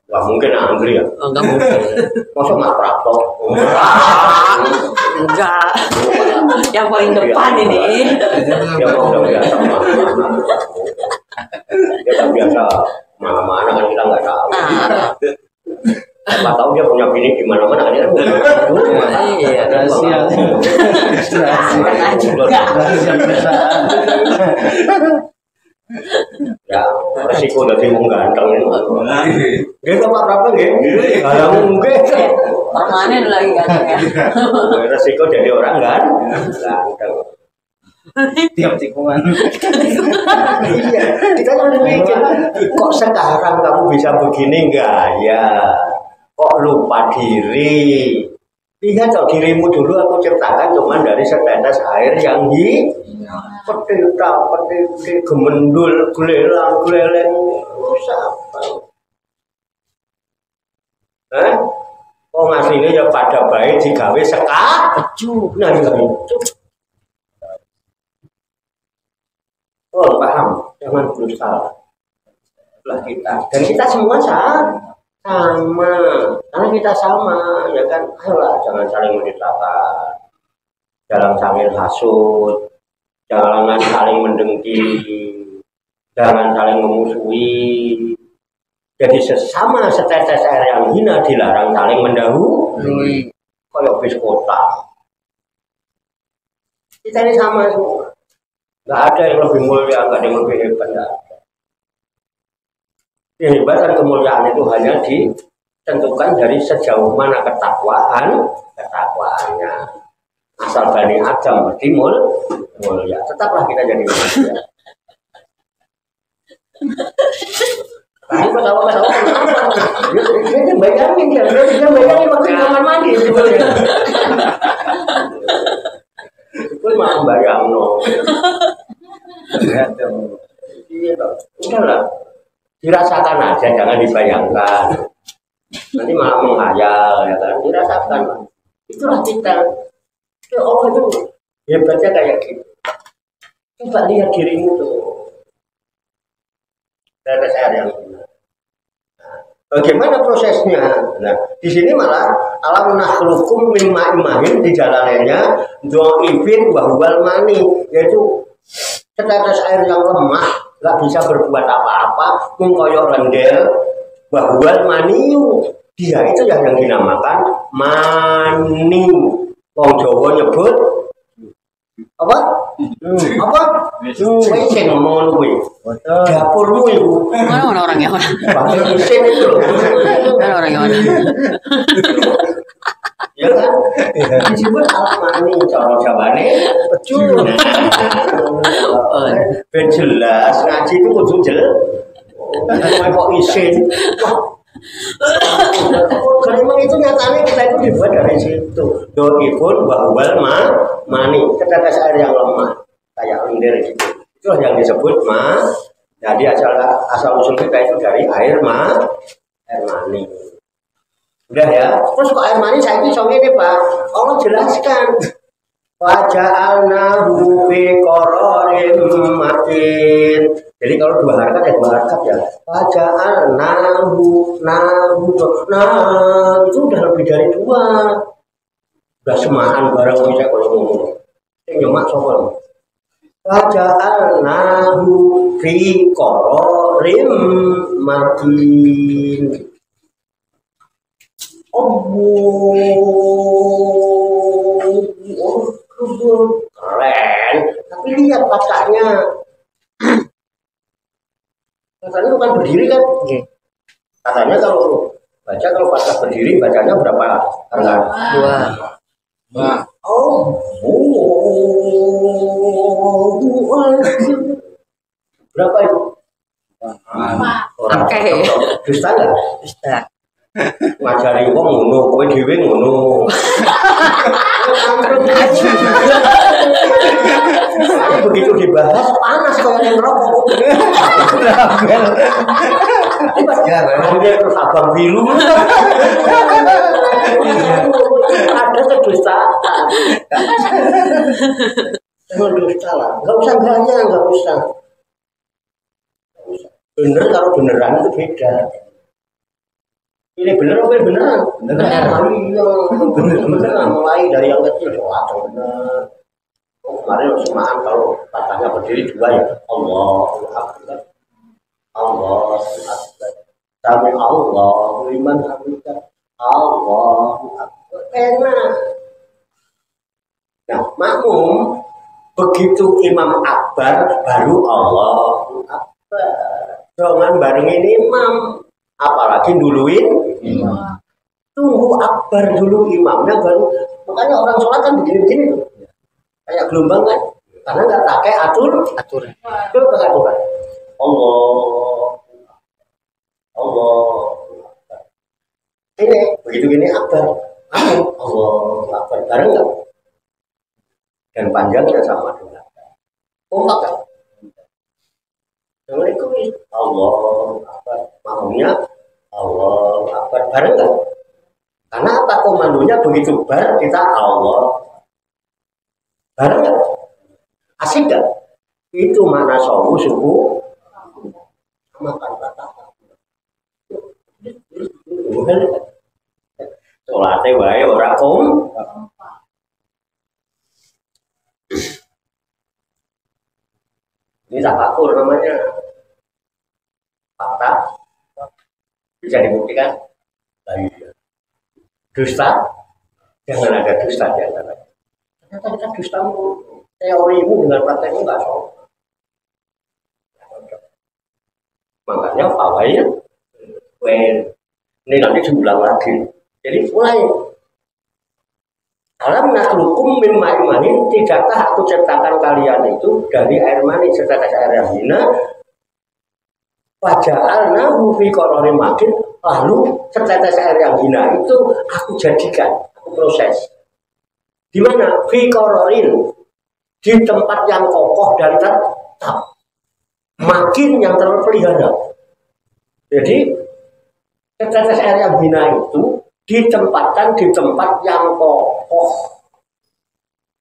Gak mungkin Andri ya? Oh, enggak mungkin. Masa Mas Prapto? Enggak. Yang paling depan ini. Dia mau udah biasa dia tak biasa mana-mana kan kita nggak tahu. Siapa tahu dia punya bini di mana-mana kan dia kan Iya, rahasia. Ya, resiko dari wong ganteng itu. Dia Pak Prapto nggih. Kalau mungkin permanen lagi katanya. resiko jadi orang kan ganteng. Tiap tikungan. Iya, kita harus mikir, kok sekarang kamu bisa begini enggak ya? Kok lupa diri? Lihat toh dirimu dulu aku ciptakan cuma dari setetes air yang petita, gemendul, gelelang, siapa? Oh ngasihnya ya pada baik digawe sekaju, nah itu. Oh paham, jangan berusaha lah kita dan kita semua sama, karena kita sama ya kan, ayolah jangan saling menceritakan, jangan saling hasut, jangan saling mendengki, jangan saling memusuhi. Jadi sesama setetes air yang hina dilarang saling mendahului, kayak bis kota. Kita ini sama semua. Nggak ada yang lebih mulia, nggak ada yang lebih hebat. Kehebatan kemuliaan itu hanya ditentukan dari sejauh mana ketakwaannya. Asal Bani Adam bertimul mulia, tetaplah kita jadi manusia. Nah, itu ketawa-ketawa dia bayangin dia bayangin waktu kamar mandi sebenarnya. Itu mah bayang no. Udahlah, dirasakan aja, jangan dibayangkan. Nanti malah menghayal, ya kan? Dirasakan, itulah kita. Ya Allah itu hebatnya kayak gitu. Coba lihat dirimu tuh. Saya yang benar. Nah, bagaimana prosesnya? Nah, di sini malah alam nakhluqum min ma'in mahin di jalannya dhaifin wa huwal mani, yaitu setetes air yang lemah, nggak bisa berbuat apa-apa, mengkoyok rendel, wa huwal maniyu. Dia itu yang dinamakan mani. Wong Jawa nyebut apa? Apa? Isin ngomong kuwi. Dapurmu iku. Mana orangnya mana? Pakai isin itu loh. Mana orangnya mana? Ya kan? Disebut almani cara Jawane pecul. Ben jelas ngaji itu kudu jelas. Kok isin? Memang itu nyatanya kita itu dibuat dari situ. Doibun bahwal mani, setetes air yang lemah kayak lendir gitu. Itulah yang disebut Jadi asal usul kita itu dari air mani. Udah ya. Terus kok air mani saya itu ini Pak. Allah jelaskan. Waja'alnahu fi qararin makin. Jadi kalau dua harakat ya. Waja'alnahu itu udah lebih dari dua. Udah semaan barang bisa kalau ngomong. Ini nyemak soal. Waja'alnahu fi qararin makin. Keren, tapi lihat pasaknya. Katanya bukan berdiri kan? Katanya kalau pasal berdiri bacanya berapa harga? Dua. Berapa itu? Oke. Dusta nggak? Dusta. Ngajari wong ngono, kowe dhewe ngono. Begitu dibahas panas kayak yang rokok. Ya, terus abang biru. Ada kedustaan. Dusta lah, nggak usah gaya, nggak usah. Bener kalau beneran itu beda. Ini bener apa beneran? Bener. Mulai dari yang kecil doa bener. Kemarin semaan kalau katanya berdiri dua ya. Allahu Akbar. Allahu Akbar. Sami Allahu liman hamidah. Allahu Akbar. Enak. Nah, makmum begitu imam akbar baru Allahu Akbar. Jangan barengin imam. Apalagi duluin tunggu akbar dulu imamnya baru. Makanya orang sholat kan begini-begini tuh kayak gelombang kan, karena nggak pakai aturan itu pakai aturan. Allah ini begitu gini akbar Allah akbar bareng nggak, dan panjangnya sama dengan kompak kan. Assalamualaikum Allah akbar, makmumnya Allah akbar bareng nggak? Karena apa, komandonya begitu bar kita Allah bareng nggak? Asik nggak? Itu makna subuh makan kata. Sholatnya wae ora Ini tafakur namanya. Fakta bisa dibuktikan. Dusta, jangan ada dusta di antara. Ternyata kita dusta, teorimu dengan praktekmu nggak sama. Makanya fawaid Ini nanti diulang lagi. Jadi mulai alam nakhluqukum min ma'in mahin, tidakkah aku ciptakan kalian itu dari air mani setetes air yang hina, faja'alnahu fi qararin makin, lalu setetes air yang hina itu aku jadikan, aku proses. Di mana? Fi qararin, di tempat yang kokoh dan tetap, makin yang terpelihara. Jadi setetes air yang hina itu ditempatkan di tempat yang kokoh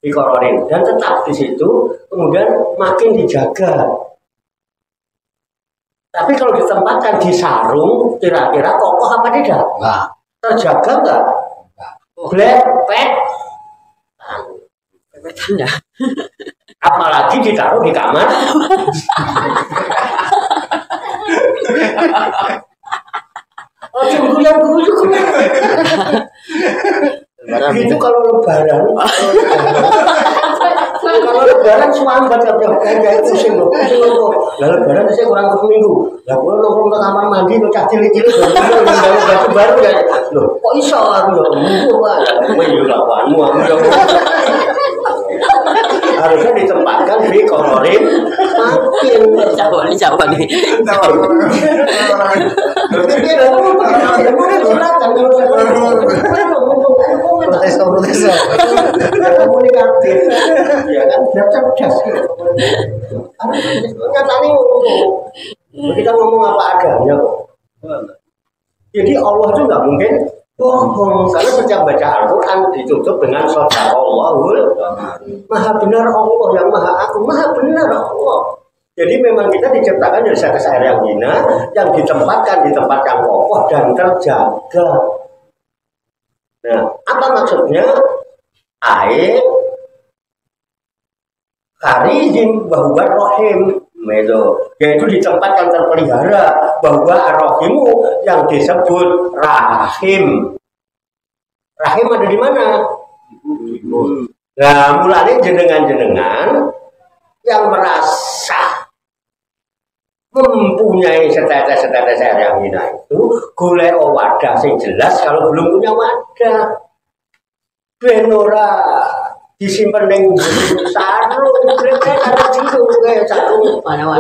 di qararin dan tetap di situ, kemudian makin dijaga. Tapi kalau ditempatkan di sarung, kira-kira kokoh apa tidak? Enggak. Terjaga enggak? Blepet. Bebetannya. Apalagi ditaruh di kamar. Oh, guyu-guyu. Itu kalau lebaran. Kalau lebaran suambat kayak pusing loh. Lah lebaran saya kurang seminggu. Lah kula nongkrong ke kamar mandi kok cah cilik-cilik baju baru ya. Loh, kok iso aku yo munggo wae. Kowe yo lawanmu aku yo. Harusnya ditempatkan di qararin makin. Coba nih. Protes. Komunikatif. Ya kan, cerdas gitu. Nyatanya kita ngomong apa adanya kok. Jadi Allah itu nggak mungkin bohong, karena setiap baca Al-Quran ditutup dengan Shadaqallahul Maha benar Allah yang Maha Agung, Maha benar Allah. Jadi memang kita diciptakan dari setetes air yang hina, yang ditempatkan di tempat yang kokoh dan terjaga. Nah, apa maksudnya? Air karijin bahwa rohim, yaitu di tempat yang terpelihara, bahwa rohimu yang disebut rahim. Rahim ada di mana? Nah, mulanya jenengan-jenengan yang merasa mempunyai setetes-setetes air yang hina itu golek wadah sing jelas. Kalau belum punya wadah, benora disimpan neng sarung, mereka ada situ kayak sarung. Mana.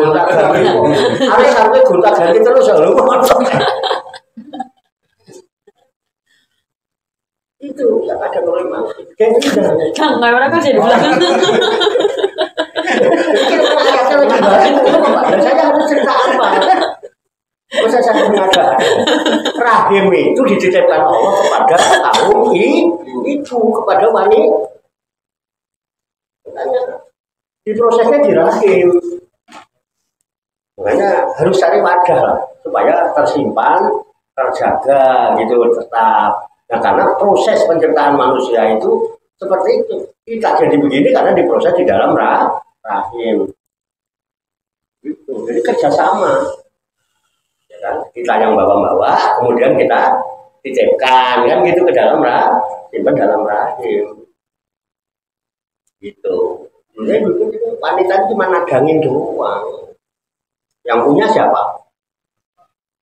Ada sampai gonta ganti terus lalu itu yang ada problem. Kayak gitu. Jangan orang kan jadi bilang. Dan saya harus cerita apa? Masa saya mengada rahim itu dititipkan Allah kepada kaum itu, kepada wanita. Di prosesnya di rahim. Makanya harus cari wadah lah, supaya tersimpan, terjaga gitu tetap. Nah, karena proses penciptaan manusia itu seperti itu. Kita jadi begini karena diproses di dalam rahim. Gitu. Jadi kerjasama. Ya kan? Kita yang bawa-bawa, kemudian kita titipkan kan gitu ke dalam simpan dalam rahim. Gitu. Jadi wanita itu cuma nadangin doang. Yang punya siapa?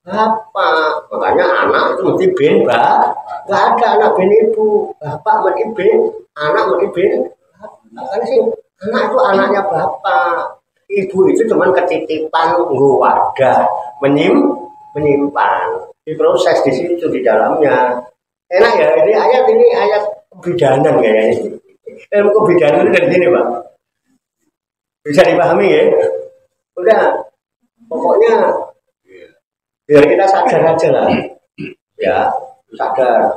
Bapak. Makanya anak itu mesti ben, Mbak. Gak ada anak ben ibu. Bapak mesti ben, anak mesti ben. Makanya sih anak itu anaknya bapak. Ibu itu cuma ketitipan nggo wadah, menyimpan. Diproses di situ di dalamnya. Enak ya, ini ayat kebidanan kayaknya. Ilmu kebidanan itu dari sini, Pak. Bisa dipahami ya? Udah, pokoknya biar kita sadar aja lah. Ya, sadar.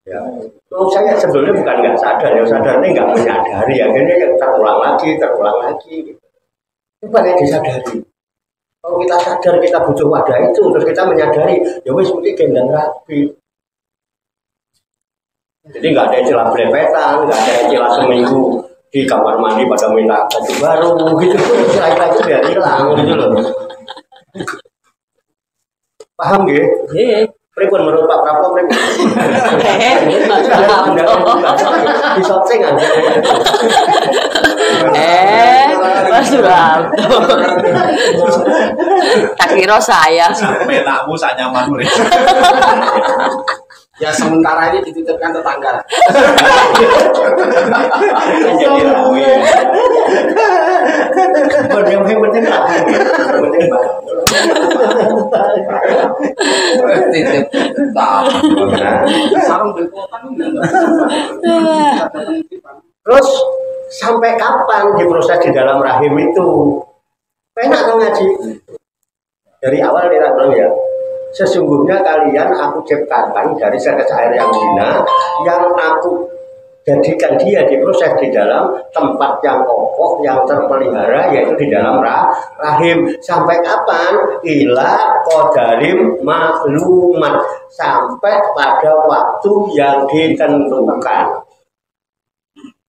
Ya. Terus saya sebetulnya bukan nggak sadar, ya sadar ini nggak menyadari, akhirnya terulang lagi. Gitu. Coba ya disadari. Kalau kita sadar kita butuh wadah itu, terus kita menyadari, ya wis mesti gendang rapi. Jadi nggak ada istilah belepetan, nggak ada istilah seminggu di kamar mandi pada minta baju baru, gitu tuh istilah itu biar hilang gitu loh. Paham gak? Iya. Pripun menurut Pak Prabowo pripun? Di shooting aja. Soeharto. Tak kira saya. Sampai takmu sak nyamanmu. Ya sementara ini dititipkan tetangga. Jadi rawi. Yang penting lah. Penting banget. Titip tak. Sarung berkotan enggak. Terus sampai kapan diproses di dalam rahim itu? Enak kan ngaji? Dari awal dia bilang ya, sesungguhnya kalian aku ciptakan dari setes air yang hina, yang aku jadikan dia diproses di dalam tempat yang kokoh, yang terpelihara, yaitu di dalam rahim. Sampai kapan? Ila qadarim maklumat, sampai pada waktu yang ditentukan,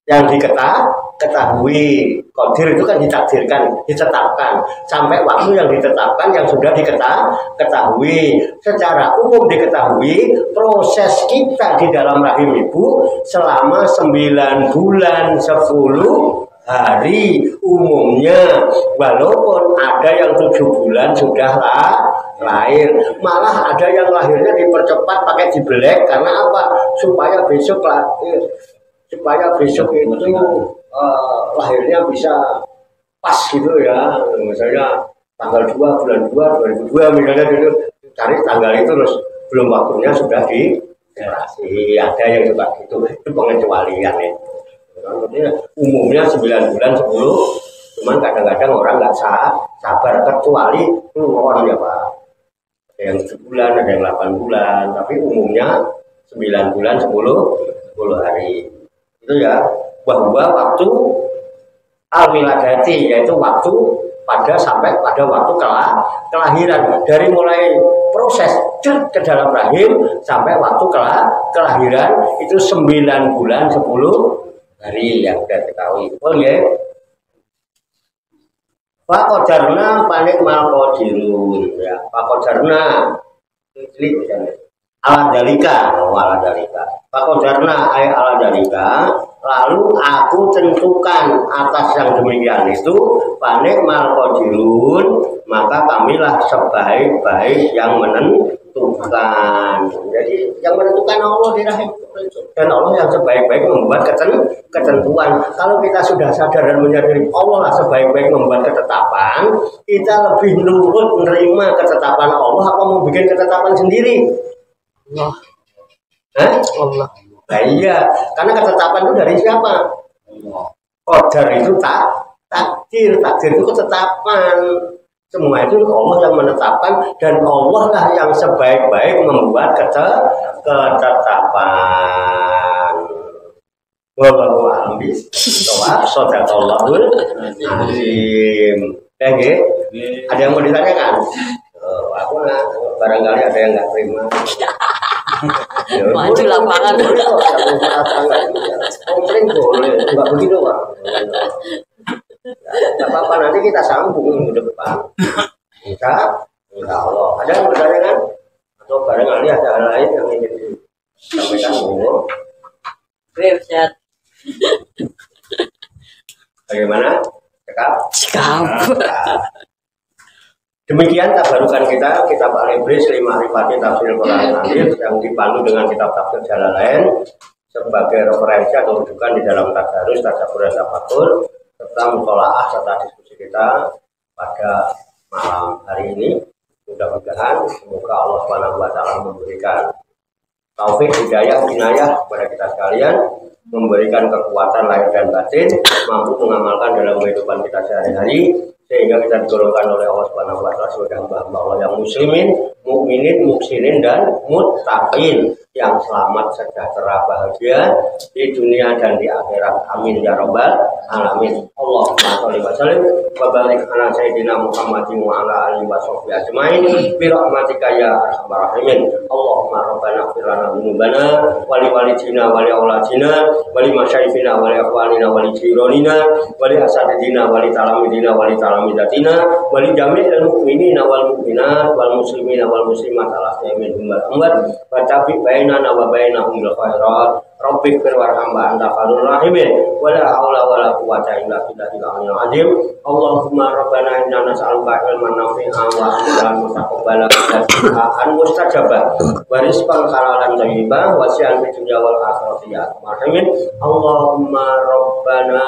yang diketahui. Qadir itu kan ditakdirkan, ditetapkan, sampai waktu yang ditetapkan, yang sudah diketahui. Secara umum diketahui proses kita di dalam rahim ibu selama 9 bulan 10 hari umumnya, walaupun ada yang 7 bulan sudah lahir, malah ada yang lahirnya dipercepat pakai dibelek. Karena apa? Supaya besok lahir, supaya besok itu lahirnya bisa pas gitu ya. Misalnya tanggal 2 bulan 2 2002 misalnya gitu, cari tanggal itu terus belum waktunya sudah dioperasi. Ada yang juga gitu, itu pengecualian ya. Umumnya 9 bulan 10, cuman kadang-kadang orang nggak sabar, kecuali keluar ya Pak. Ada yang 7 bulan, ada yang 8 bulan, tapi umumnya 9 bulan 10 hari. Itu ya, bahwa waktu al-wiladati, yaitu waktu sampai pada waktu kelahiran, dari mulai proses ke dalam rahim sampai waktu kelahiran itu 9 bulan 10 hari yang kita ketahui. Oh ya, Pak Qadarna panik mal qadirun ya, Pak Qadarna ini ala dalika, Pak Qadarna ay ala dalika, lalu aku tentukan atas yang demikian itu, panik mal qadirun, maka kamilah sebaik-baik yang menentukan. Jadi yang menentukan Allah di rahim, dan Allah yang sebaik-baik membuat ketentuan. Kalau kita sudah sadar dan menyadari Allah lah sebaik-baik membuat ketetapan, kita lebih nurut menerima ketetapan Allah apa mau bikin ketetapan sendiri? Allah. Allah. Nah iya, karena ketetapan itu dari siapa? Qadar itu takdir itu ketetapan. Semua itu Allah yang menetapkan, dan Allah lah yang sebaik-baik membuat ketetapan. Wallahu a'lam bishawab. Shadaqallahul azim. Ada yang mau ditanyakan? Aku barangkali ada yang nggak terima. Maju lapangan. Komplain boleh, nggak begitu Pak. Nggak apa-apa, nanti kita sambung minggu depan. Insya Allah. Ada yang bertanya kan? Atau barangkali ada hal lain yang ingin disampaikan? Ustaz. Bagaimana? Cekap. Demikian tabarukan kita, kitab Al-Ibris 5 Arifati Tafsir Quran Hadis yang dipandu dengan kitab Tafsir Jalalain sebagai referensi atau rujukan di dalam tadarus, tadabbur dan tafakur, serta mutolaah serta diskusi kita pada malam hari ini. Mudah-mudahan semoga Allah SWT memberikan taufik, hidayah, inayah kepada kita sekalian, memberikan kekuatan lahir dan batin, mampu mengamalkan dalam kehidupan kita sehari-hari, sehingga kita digolongkan oleh Allah Subhanahu wa taala sebagai hamba Allah yang muslimin, mukminin, muksinin dan muttaqin, yang selamat, sejahtera, bahagia di dunia dan di akhirat. Amin ya rabbal alamin. Allahumma shalli wa sallim wa barik ala sayyidina Muhammadin wa ala alihi wa sahbihi ajmain bi rahmatika ya arhamar rahimin. Allahumma rabbana ighfir lana dzunubana wa li walidina wa li auladina wa li masyayikhina wa li akhwanina wa li jiranina wa li asatidina wa li talamidina wa li talamidatina wa li jami'il mu'minina wal mu'minat wal muslimina wal muslimat ala minhum wal amwat wa tabi bain bainana wa bainahum bil khairat rabbik warham wa anta khairur rahimin wala haula wala quwwata illa billahil aliyyil azim Allahumma rabbana inna nas'aluka ilman nafi'an wa amalan mutaqabbalan wa mustajabah wa rizqan halalan thayyiban wa si'an fid dunya wal akhirati ya arhamar rahimin Allahumma rabbana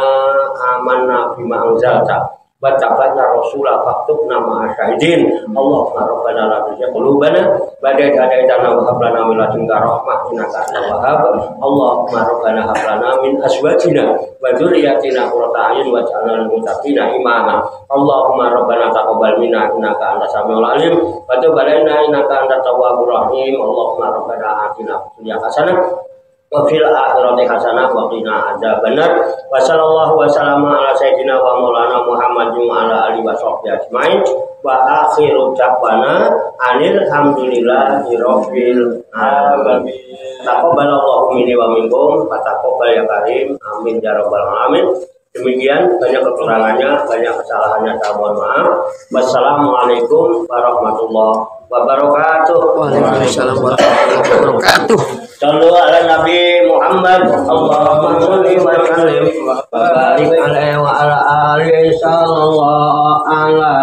amanna bima anzalta wa tabatna rasulah faktubna ma'a syahidin Allahumma rabbana la tuzigh qulubana ba'da idh hadaytana wa hab lana min ladunka rahmah innaka antal wahhab Allahumma rabbana hab lana min azwajina wa dzurriyyatina qurrata a'yun waj'alna lil muttaqina imama Allahumma rabbana taqabbal minna innaka antas samiul alim wa tub 'alaina innaka antat tawwabur rahim Allahumma rabbana atina fid dunya hasanah wa fil akhirati hasanah wa qina adzabannar wa sallallahu wa sallama ala sayyidina wa maulana Muhammadin wa ala alihi wa sahbihi ajmain wa akhiru da'wana alhamdulillahi rabbil alamin taqabbalallahu minni wa minkum wa taqabbal ya karim amin ya rabbal alamin. Demikian, banyak kekurangannya, banyak kesalahannya, saya mohon maaf. Wassalamualaikum warahmatullahi wabarakatuh. Waalaikumsalam warahmatullahi wabarakatuh. Sallu ala Nabi Muhammad. Allahumma sholli wa sallim wa barik alaihi wa ala alihi sallallahu ala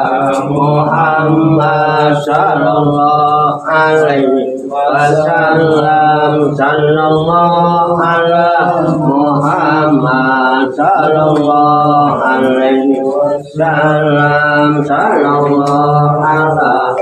Muhammad sallallahu alaihi wasallam sallallahu ala Muhammad sallallahu alaihi wasallam sallallahu ala